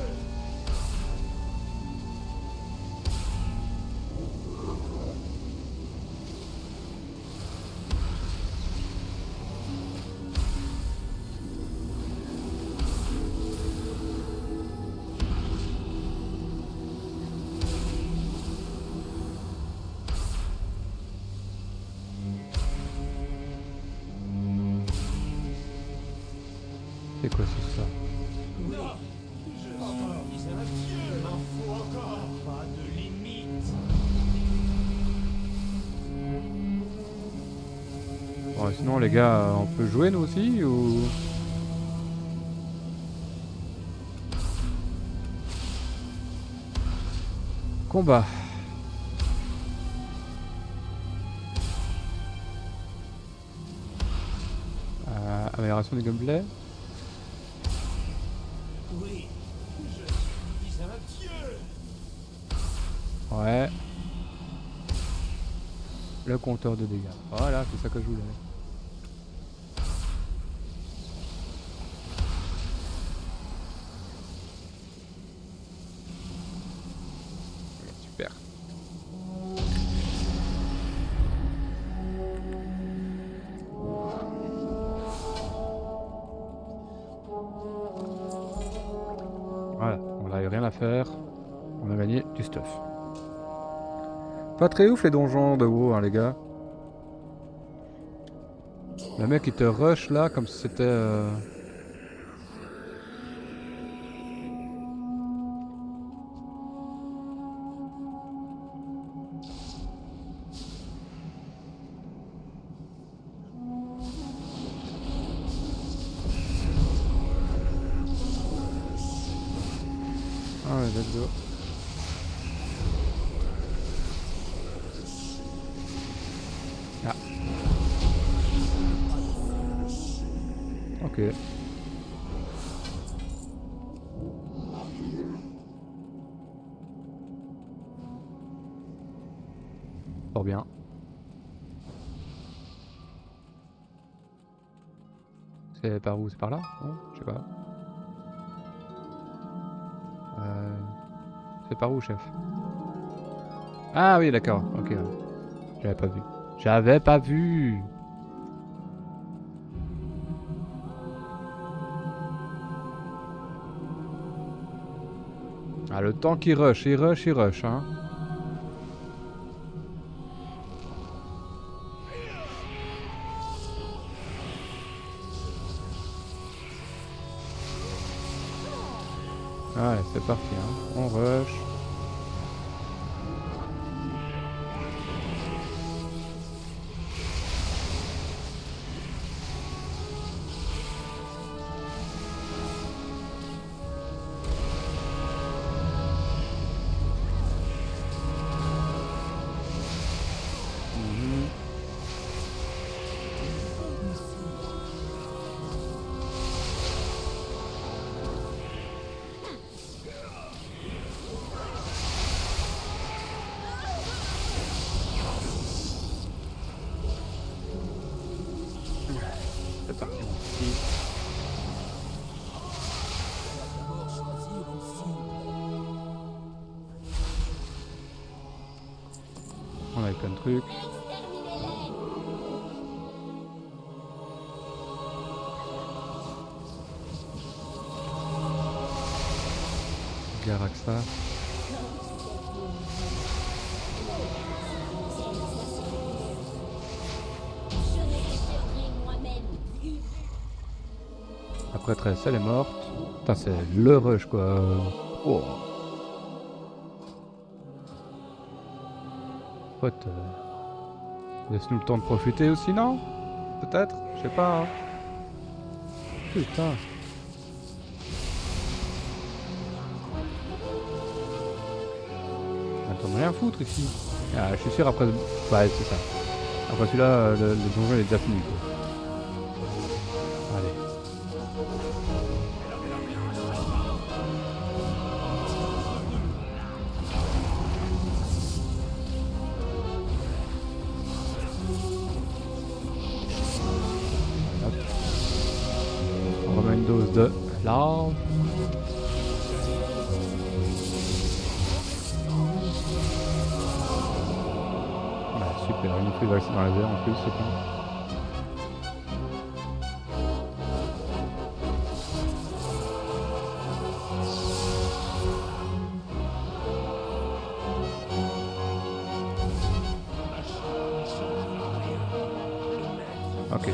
C'est quoi c'est ça? Non, je suis un dieu. Il m'en faut encore. Pas de limite. Bon, sinon les gars, on peut jouer nous aussi ou... Combat. Amélioration du gameplay. Oui, je suis un dieu. Ouais. Le compteur de dégâts. Voilà, c'est ça que je voulais. Super. Voilà, on n'a rien à faire. On a gagné du stuff. Pas très ouf les donjons de WoW, hein, les gars. Le mec il te rush là comme si c'était... Ah ouais, let's go. Ah. Ok. Fort bien. C'est par où? C'est par là? Non, je sais pas. C'est par où, chef? Ah oui, d'accord. Ok. J'avais pas vu. J'avais pas vu. Ah, le temps qui rush, il rush, hein. Ouais, c'est parti, hein. On rush. Mhm. C'est parti, mon petit. D'abord choisir une cible. On a eu plein de trucs. Garaxa. La prêtresse, elle est morte. Putain, c'est le rush, quoi. Oh. Pote, laisse-nous le temps de profiter aussi, non? Peut-être? Je sais pas, hein. Putain. Attends, rien foutre ici. Ah, je suis sûr après... Ouais, c'est ça. Après celui-là, le donjon il est déjà fini, quoi. Allez. Hop. On remet une dose de larve. Super, une fois il va rester dans la verre en plus, c'est bon. Ok.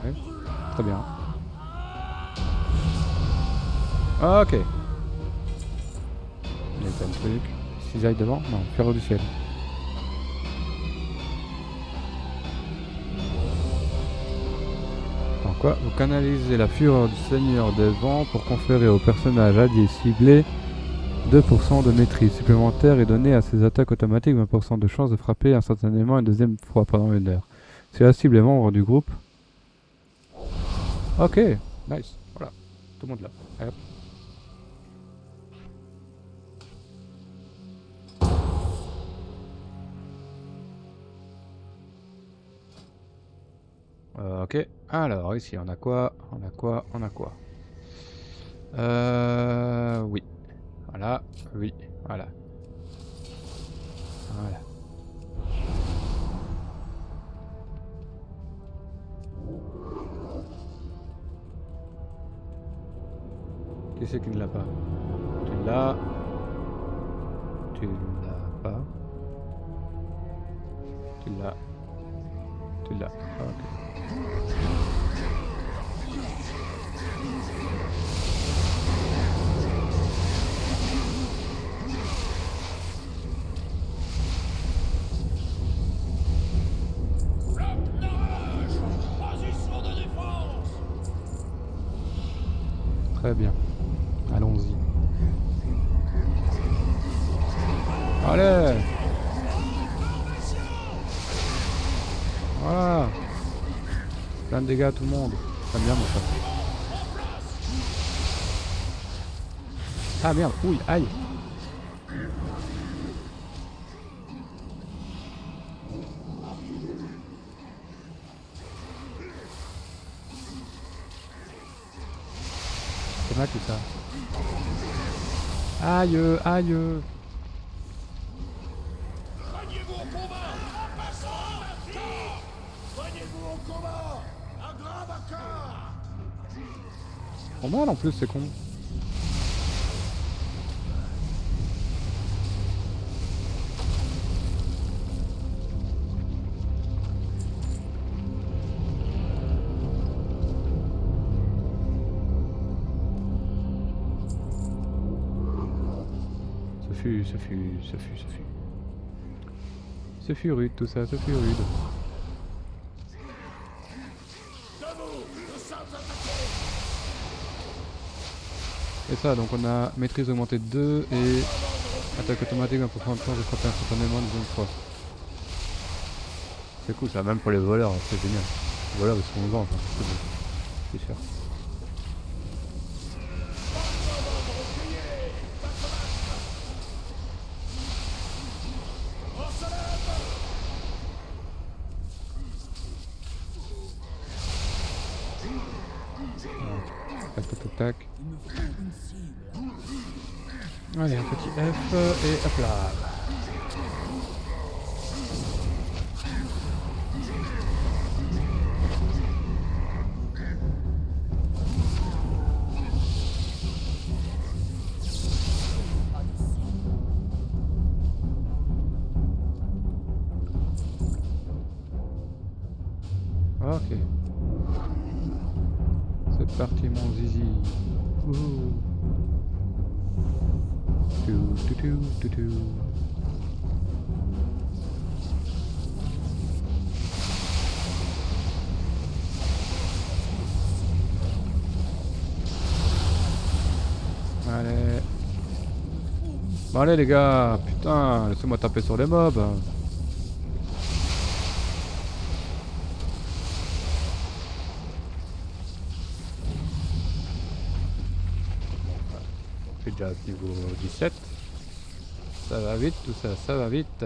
Ouais, très bien. Ok. Il y a plein de trucs. S'ils aillent devant? Non, Ferro du ciel. En quoi? Vous canalisez la fureur du Seigneur des Vents pour conférer au personnage allié ciblé 2% de maîtrise supplémentaire et donner à ses attaques automatiques 20% de chance de frapper instantanément une deuxième fois pendant 1 heure. Si la cible est membre du groupe. Ok, nice. Voilà, tout le monde là. Allez, hop. Ok, alors ici on a quoi? On a quoi? On a quoi? Oui. Voilà, oui, voilà. Voilà. Qui c'est qui ne l'a pas? Tu l'as. Tu l'as pas. Tu l'as. Tu l'as. Ah, ok. Position de défense. Très bien. Allons-y. Allez! Voilà! Plein de dégâts à tout le monde. J'aime bien moi ça. Ah merde, ouille, aïe! C'est mal tout ça. Aïe, aïe. Joignez-vous au combat! En passant! Joignez-vous au combat! Un grave accord! Trop mal en plus, c'est con. Ce fut rude tout ça, ce fut rude. Debout! Nous sommes attaqués! Et ça, donc on a maîtrise augmentée de 2 et attaque automatique en poussant de temps de frapper instantanément une deuxième fois. C'est cool ça, même pour les voleurs, c'est génial. Les voleurs ils sont vent, enfin, c'est sûr. Tac tac tac tac. Il me faut une cible. Allez, un petit F et hop là. Ok. C'est parti mon zizi. Ouh. Tout. Allez. Bon allez les gars, putain, laissez-moi taper sur les mobs. Je suis déjà au niveau 17. Ça va vite tout ça, ça va vite.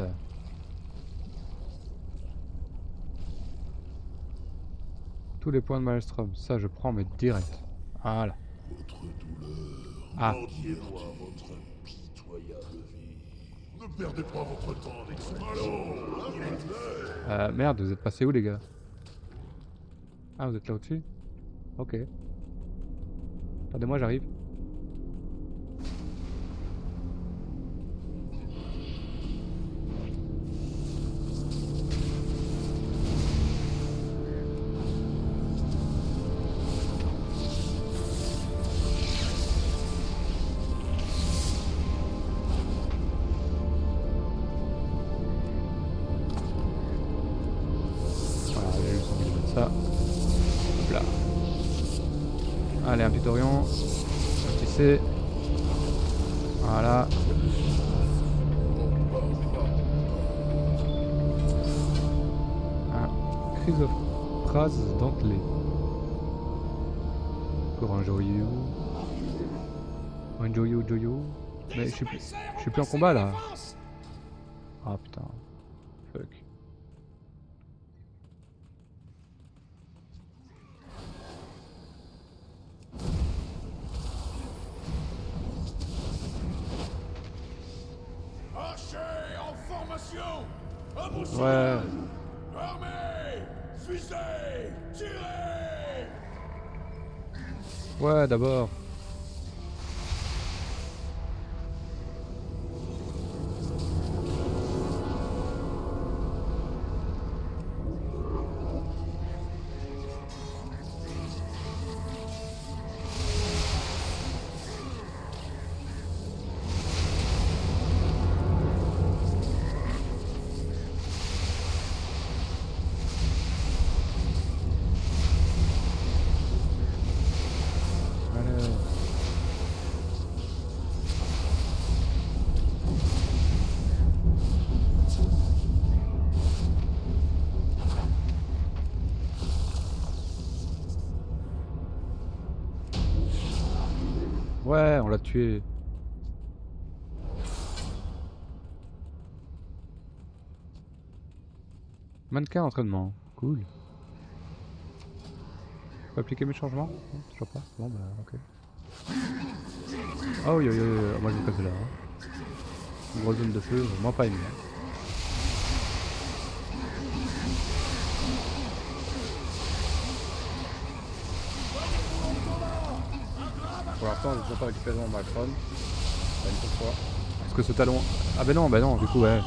Tous les points de Maelstrom, ça je prends mais direct. Voilà. Votre douleur. Ah. Mendiez-moi votre pitoyable vie. Ne perdez pas votre temps avec ce ballon. Il est clair. Merde, vous êtes passé où les gars? Ah, vous êtes là au-dessus? Ok. Attendez-moi, j'arrive. Voilà, j'ai juste envie de mettre ça. Hop là. Allez, un petit Orion. Un petit C. Voilà. Un Chrysophrase dentelé. Encore un Joyou. Un Joyou. Mais je suis plus en combat là. Ah putain. Fuck. Archers en formation. À vos Ouais. Armée. Fusée. Tirez. Ouais, d'abord. Allez. Ouais, on l'a tué. Mannequin entraînement, cool. Je peux appliquer mes changements? Non, toujours pas. Bon bah ok. Oh oui, oui, oui, moi je vais passer là. Hein. Une grosse zone de feu, moi pas aimé. Hein. Pour l'instant, j'ai toujours pas récupéré mon Macron. Une seule fois. Est-ce que ce talon... Ah bah non, du coup, ouais.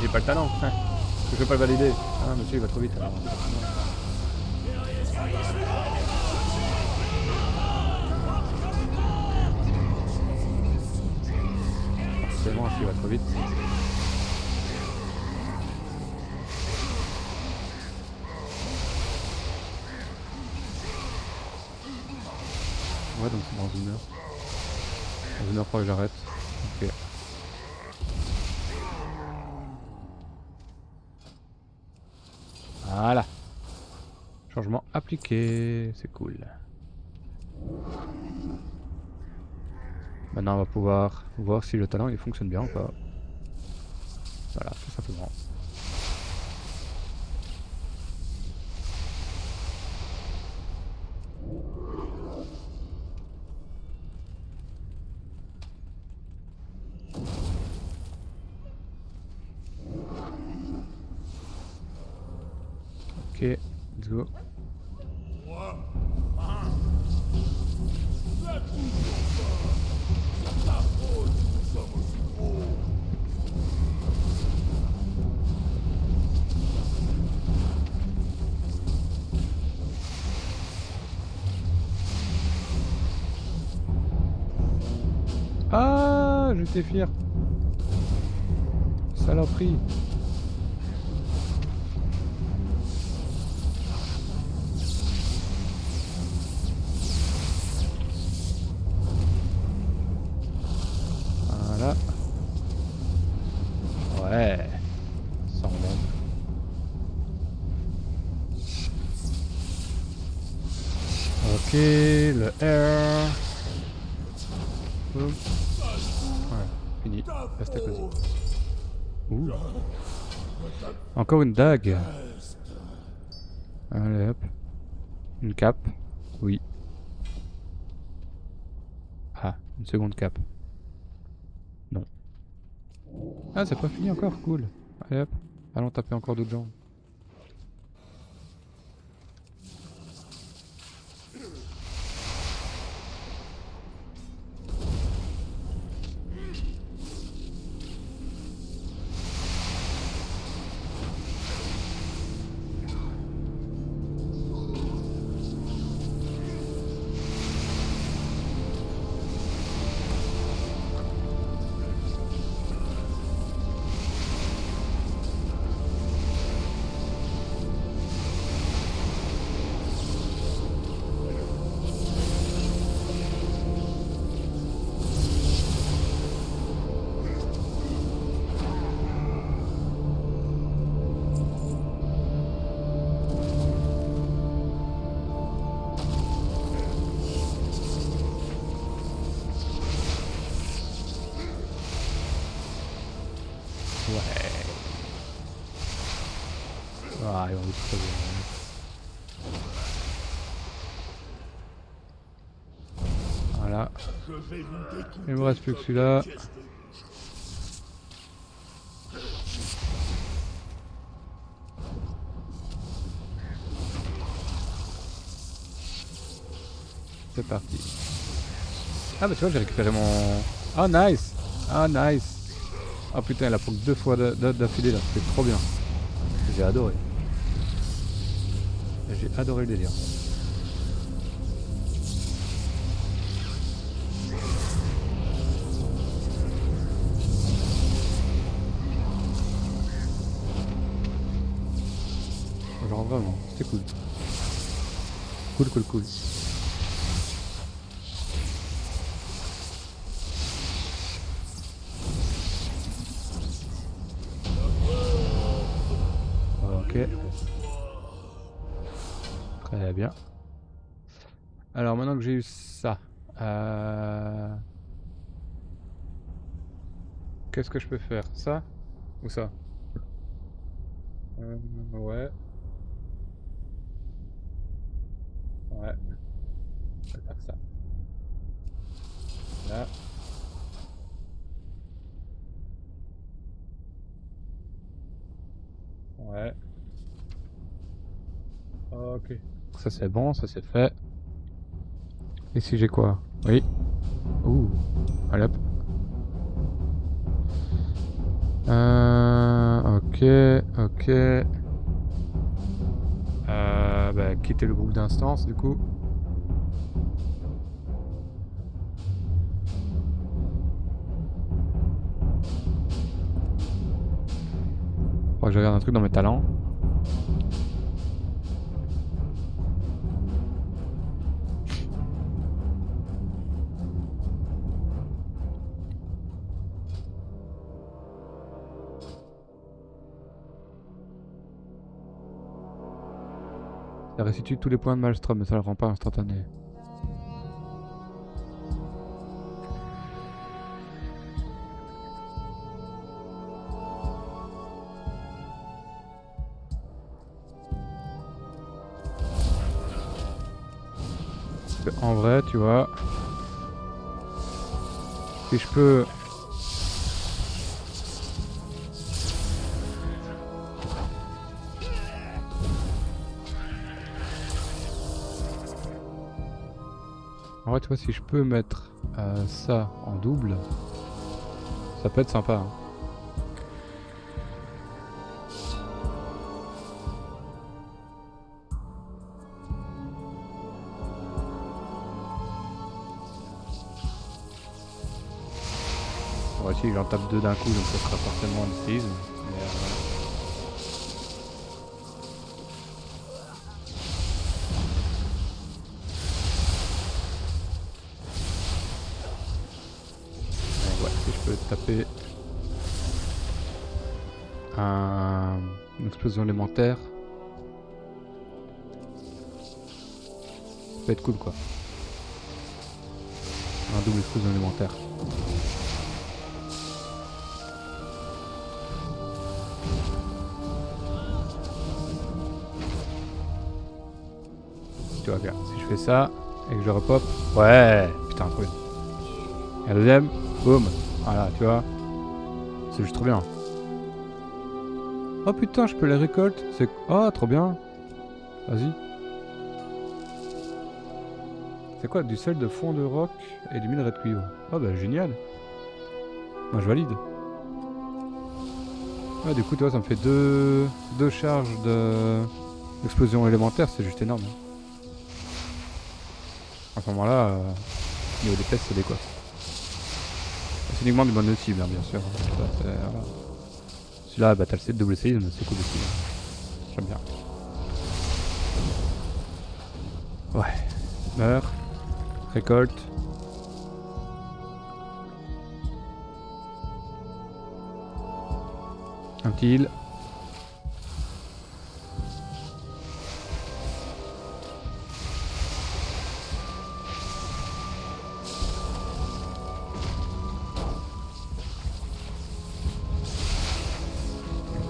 J'ai pas le talent. Je peux pas le valider. Ah, monsieur, il va trop vite. Alors. Forcément, s'il va trop vite. Ouais, donc c'est dans 1 heure. Dans 1 heure, faut que j'arrête. Ok. Voilà. Changement appliqué. C'est cool. Maintenant, on va pouvoir voir si le talent il fonctionne bien ou pas. Voilà, tout simplement. Ok, let's go. Ah, j'étais fier. Saloperie. Voilà. Ouais. Ça remonte. Ok, le R. Ouais, fini. Reste cosy. Ouh. Encore une dague. Allez hop. Une cape. Oui. Ah, une seconde cape. Non. Ah, c'est pas fini encore, cool. Allez hop. Allons taper encore d'autres gens. Ah, ils vont vite crever. Voilà. Il me reste plus que celui-là. C'est parti. Ah bah tu vois, j'ai récupéré mon... Ah nice. Ah nice. Ah putain, il a pris 2 fois d'affilée là, c'était trop bien. J'ai adoré. J'ai adoré le délire. Genre vraiment, c'était cool. Cool, cool, cool. Ok. Très bien. Alors maintenant que j'ai eu ça, qu'est-ce que je peux faire? Ça? Ou ça? Ouais. Ouais. Je vais faire ça. Là. Ouais. Ok. Ça c'est bon, ça c'est fait. Ici j'ai quoi? Oui. Ouh. Allez hop. Ok, ok. Bah, quitter le groupe d'instance du coup. Faudra que je regarde un truc dans mes talents. Ça restitue tous les points de Maelstrom, mais ça le rend pas instantané. En vrai, tu vois, si je peux... En vrai, tu vois, si je peux mettre ça en double, ça peut être sympa. Hein. Ouais, si j'en tape deux d'un coup, donc ça sera forcément un séisme. Mais, ouais, si je peux taper une explosion élémentaire, ça peut être cool quoi. Un double explosion élémentaire. Tu vois bien, si je fais ça et que je repop, ouais, putain, trop bien. Et la deuxième, boum, voilà, tu vois, c'est juste trop bien. Oh putain, je peux les récolter, c'est... Oh, trop bien. Vas-y. C'est quoi? Du sel de fond de roc et du minerai de cuivre. Oh bah génial. Moi je valide. Ouais, du coup, tu vois, ça me fait deux charges d'explosion élémentaire, c'est juste énorme. À ce moment-là, niveau des tests, c'est des quoi. C'est uniquement du mode cible, hein, bien sûr. Voilà. Celui-là, bah t'as le double séisme, c'est cool aussi. J'aime bien. Ouais. Meurs. Récolte. Un petit heal.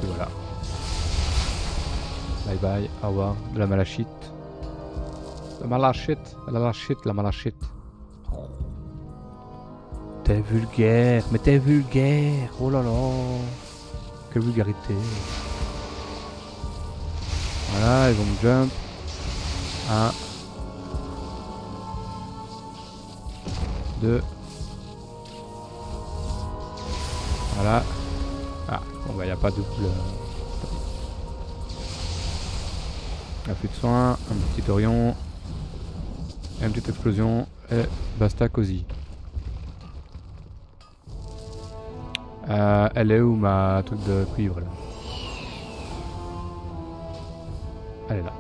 Et voilà. Bye bye, au revoir. De la malachite. La malachite. T'es vulgaire, mais t'es vulgaire. Oh là là. Quelle vulgarité. Voilà, ils vont me jump. 1. 2. Voilà. Ah, bon bah y a pas de double. Il n'y a plus de soin. Un petit Orion. Et une petite explosion. Et basta cosy. Elle est où ma truc de cuivre là? Elle est là.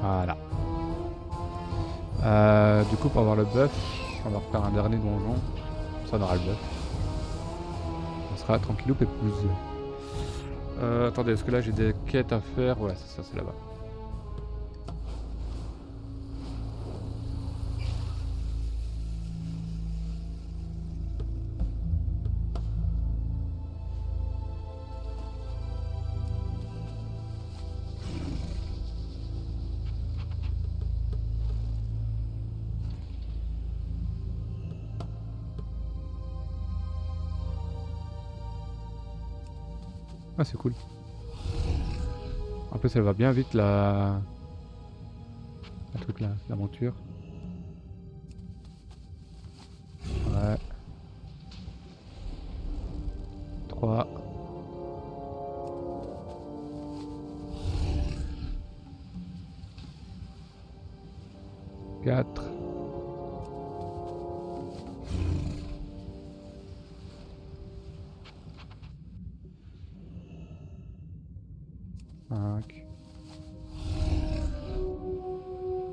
Voilà. Du coup, pour avoir le buff, on va refaire un dernier donjon. Ça on aura le buff. On sera tranquillou pépouze. Attendez, est-ce que là j'ai des quêtes à faire? Voilà, c'est ça, c'est là-bas. Ah, c'est cool. En plus, elle va bien vite, la truc là, la monture. Ouais. 3. Quatre. 5.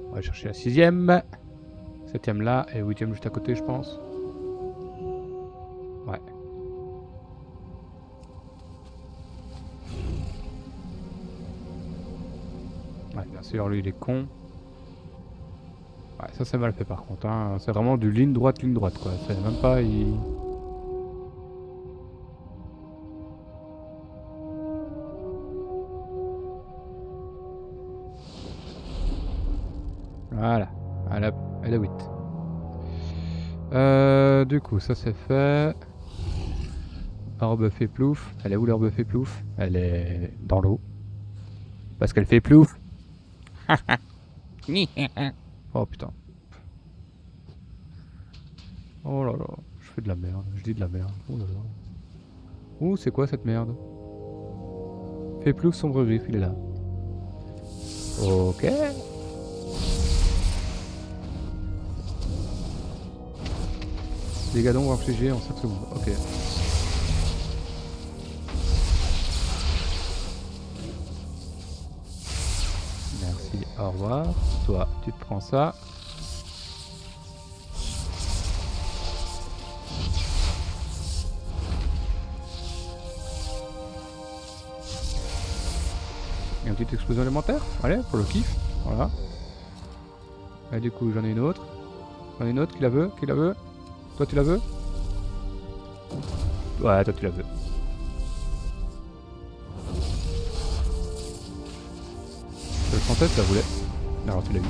On va chercher la 6ème. 7ème là et 8ème juste à côté, je pense. Ouais. Ouais, bien sûr, lui il est con. Ouais, ça c'est mal fait par contre. Hein. C'est vraiment du ligne droite quoi. C'est même pas. Voilà. Elle a 8. Du coup, ça c'est fait. Orbe fait plouf. Elle est où l'orbe fait plouf? Elle est dans l'eau. Parce qu'elle fait plouf. Oh putain. Oh là là. Je fais de la merde. Je dis de la merde. Oh là là. Ouh, c'est quoi cette merde? Fait plouf, sombre griffe, il est là. Ok. Dégâts d'ombre infligés en 5 secondes. Ok. Merci, au revoir. Toi, tu te prends ça. Et une petite explosion élémentaire. Allez, pour le kiff. Voilà. Et du coup, j'en ai une autre. J'en ai une autre qui la veut. Qui la veut? Toi, tu la veux? Ouais, toi, tu la veux. Je le sentais, tu la voulais. Alors, tu l'as eu.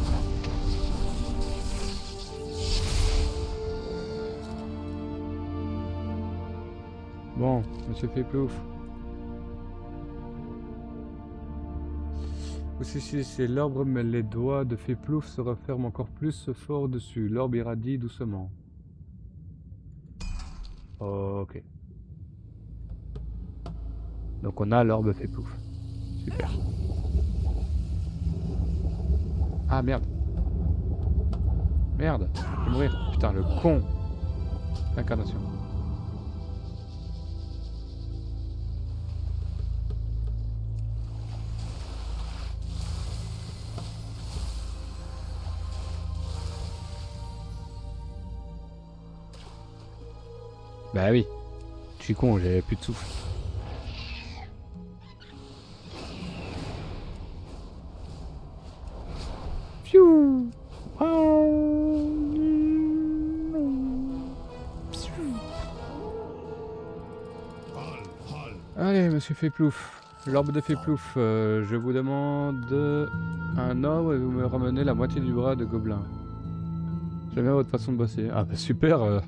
Bon, monsieur fait plouf. Aussi, si c'est l'arbre, mais les doigts de Féplouf se referment encore plus fort dessus. L'orbe irradie doucement. Ok. Donc on a l'orbe Féplouf. Super. Ah merde. Merde. Je vais mourir. Putain, le con. Incarnation. Bah oui. Je suis con, j'avais plus de souffle. Pfiou. Allez, monsieur Féplouf. L'orbe de Féplouf, je vous demande un ordre et vous me ramenez la moitié du bras de gobelin. J'aime bien votre façon de bosser. Ah bah super.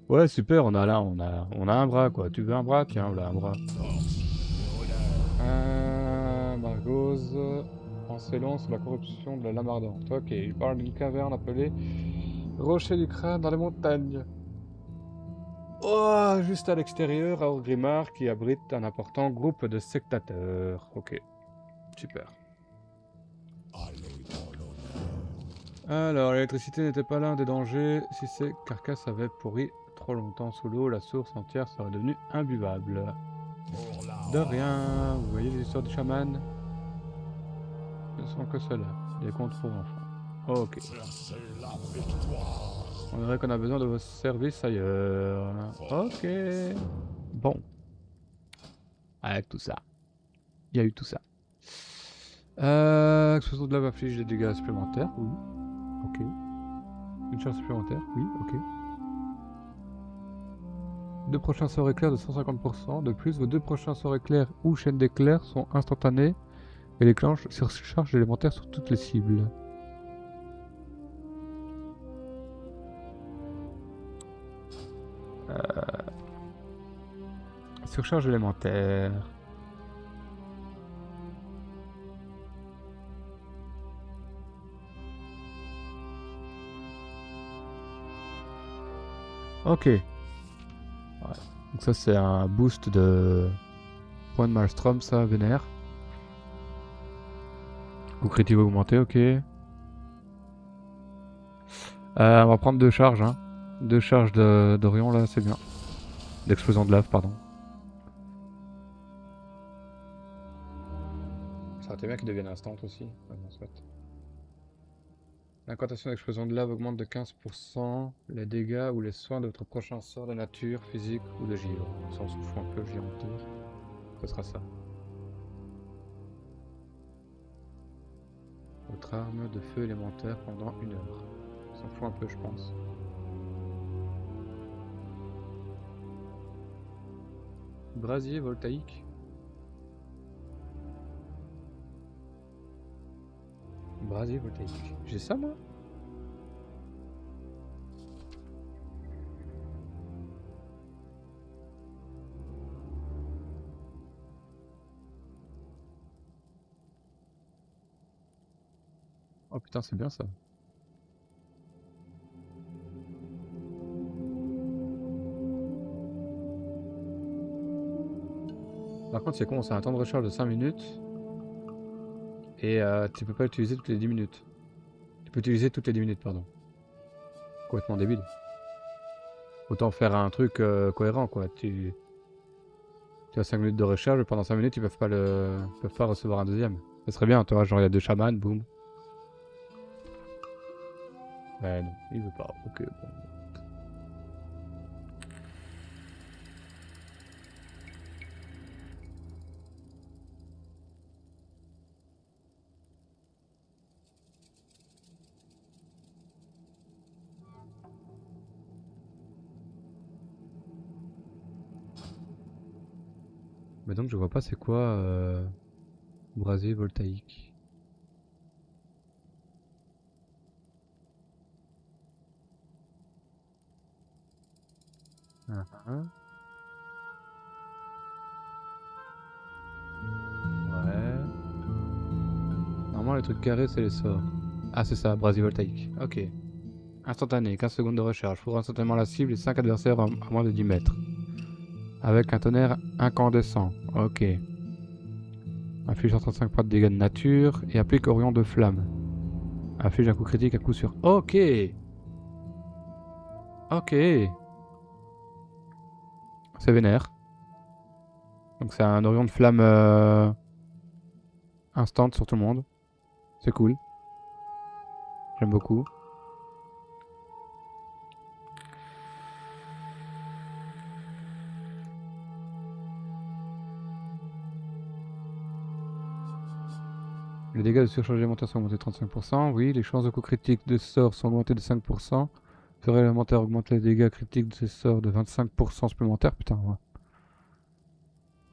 Ouais, super, on a un bras quoi. Tu veux un bras? Tiens, voilà un bras. Margose, Ancelon sur la corruption de la lame ardente. Ok, il parle d'une caverne appelée Rocher du Crâne dans les montagnes. Oh, juste à l'extérieur, à Orgrimmar, qui abrite un important groupe de sectateurs. Ok, super. Alors, l'électricité n'était pas l'un des dangers. Si ces carcasses avaient pourri trop longtemps sous l'eau, la source entière serait devenue imbuvable. De rien, vous voyez les histoires du chaman? Ce ne sont que cela, des contes pour enfants. Ok. On dirait qu'on a besoin de vos services ailleurs. Ok. Bon. Avec tout ça. Il y a eu tout ça. Explosion de lave afflige des dégâts supplémentaires, oui. Ok. Une charge supplémentaire, oui, ok. 2 prochains sorts éclairs de 150%. De plus, vos 2 prochains sorts éclairs ou chaînes d'éclairs sont instantanés et déclenchent surcharge élémentaire sur toutes les cibles. Surcharge élémentaire. Ok. Ouais. Donc ça c'est un boost de points de Maelstrom, ça, vénère. Coup critique augmenté, ok. On va prendre 2 charges, hein. 2 charges d'Orion là, c'est bien. D'explosion de lave, pardon. Ça aurait été bien qu'il devienne instant aussi. Ah, non, soit. L'incantation d'explosion de lave augmente de 15% les dégâts ou les soins de votre prochain sort de nature, physique ou de givre. Ça on s'en fout un peu, géanteur. Ce sera ça. Votre arme de feu élémentaire pendant 1 heure. On s'en fout un peu, je pense. Brasier voltaïque. Brasier voltaïque. J'ai ça moi? Oh putain, c'est bien ça. Par contre, c'est con, c'est un temps de recharge de 5 minutes. Et tu peux pas l'utiliser toutes les 10 minutes. Tu peux utiliser toutes les 10 minutes, pardon. Complètement débile. Autant faire un truc cohérent, quoi. Tu as 5 minutes de recharge, et pendant 5 minutes, ils peuvent pas recevoir un deuxième. Ça serait bien, toi, genre il y a 2 chamans, boum. Ouais, non, il veut pas. Ok, bon. Mais donc je vois pas c'est quoi brasier voltaïque. Ah, ah. Ouais. Normalement les trucs carrés c'est les sorts. Ah c'est ça, brasier voltaïque. Ok. Instantané, 15 secondes de recharge. Fourre instantanément la cible et 5 adversaires à moins de 10 mètres. Avec un tonnerre incandescent. Ok. Inflige 135 points de dégâts de nature et applique Orion de flamme. Inflige un coup critique à coup sûr. Ok. Ok. C'est vénère. Donc c'est un Orion de flamme instant sur tout le monde. C'est cool. J'aime beaucoup. Les dégâts de surcharge élémentaire sont augmentés de 35%. Oui, les chances de coup critique de sort sont augmentées de 5%. Feu élémentaire augmente les dégâts critiques de ces sorts de 25% supplémentaires. Putain, ouais.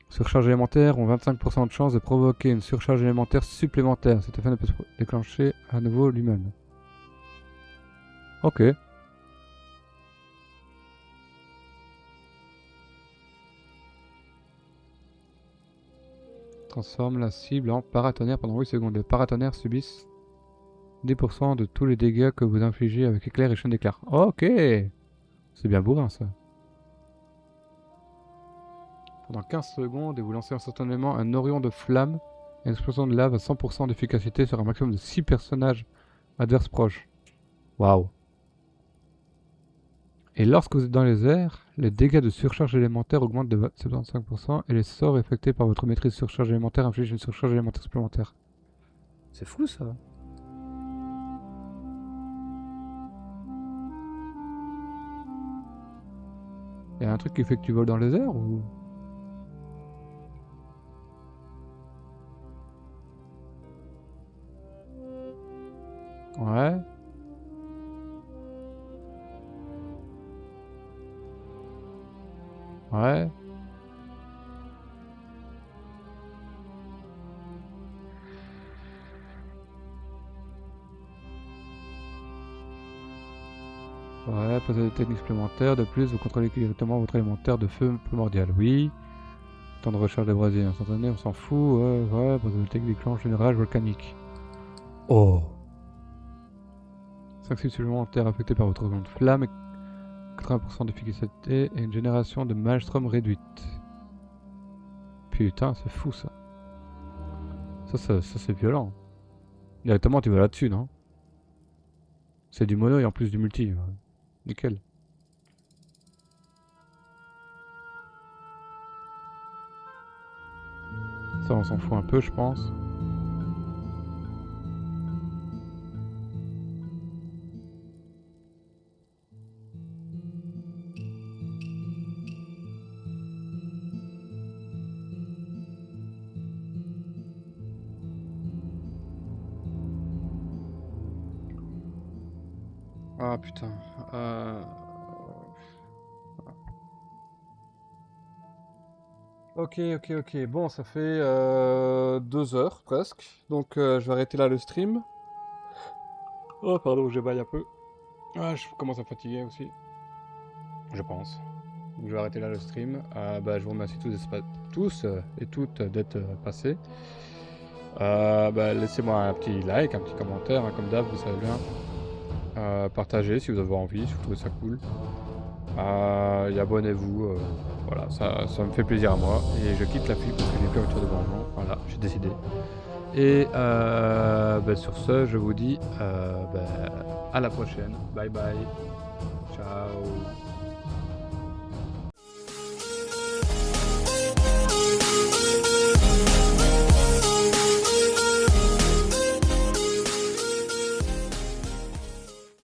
Surcharge élémentaire ont 25% de chance de provoquer une surcharge élémentaire supplémentaire. Cet effet ne peut se déclencher à nouveau lui-même. Ok. Transforme la cible en paratonnerre pendant 8 secondes. Les paratonnerres subissent 10% de tous les dégâts que vous infligez avec éclair et chaîne d'éclair. Ok. C'est bien bourrin ça. Pendant 15 secondes et vous lancez instantanément un Orion de flamme et une explosion de lave à 100% d'efficacité sur un maximum de 6 personnages adverses proches. Waouh. Et lorsque vous êtes dans les airs, les dégâts de surcharge élémentaire augmentent de 75% et les sorts effectués par votre maîtrise surcharge élémentaire infligent une surcharge élémentaire supplémentaire. C'est fou ça. Y a un truc qui fait que tu voles dans les airs ou... Ouais. Ouais. Ouais, posez des techniques supplémentaires. De plus, vous contrôlez directement votre élémentaire de feu primordial. Oui. Temps de recharge de brasier instantané, on s'en fout. Ouais, posez des techniques déclenche une rage volcanique. Oh. 5 cibles supplémentaires affectées par votre Orion de flamme et 80% d'efficacité et une génération de maelstrom réduite. Putain, c'est fou ça. Ça c'est violent. Directement tu vas là-dessus, non? C'est du mono et en plus du multi. Nickel. Ça on s'en fout un peu je pense. Ah putain. Ok. Bon, ça fait 2 heures presque. Donc je vais arrêter là le stream. Oh pardon, je baille un peu. Ah, je commence à fatiguer aussi. Je pense. Donc, je vais arrêter là le stream. Je vous remercie tous et toutes d'être passés. Laissez-moi un petit like, un petit commentaire, hein, comme d'hab, vous savez bien. Partagez si vous avez envie, si vous trouvez ça cool. Et abonnez-vous. Voilà, ça me fait plaisir à moi. Et je quitte la file parce que j'ai plus envie de faire de vengeance. Voilà, j'ai décidé. Et sur ce, je vous dis à la prochaine. Bye bye. Ciao.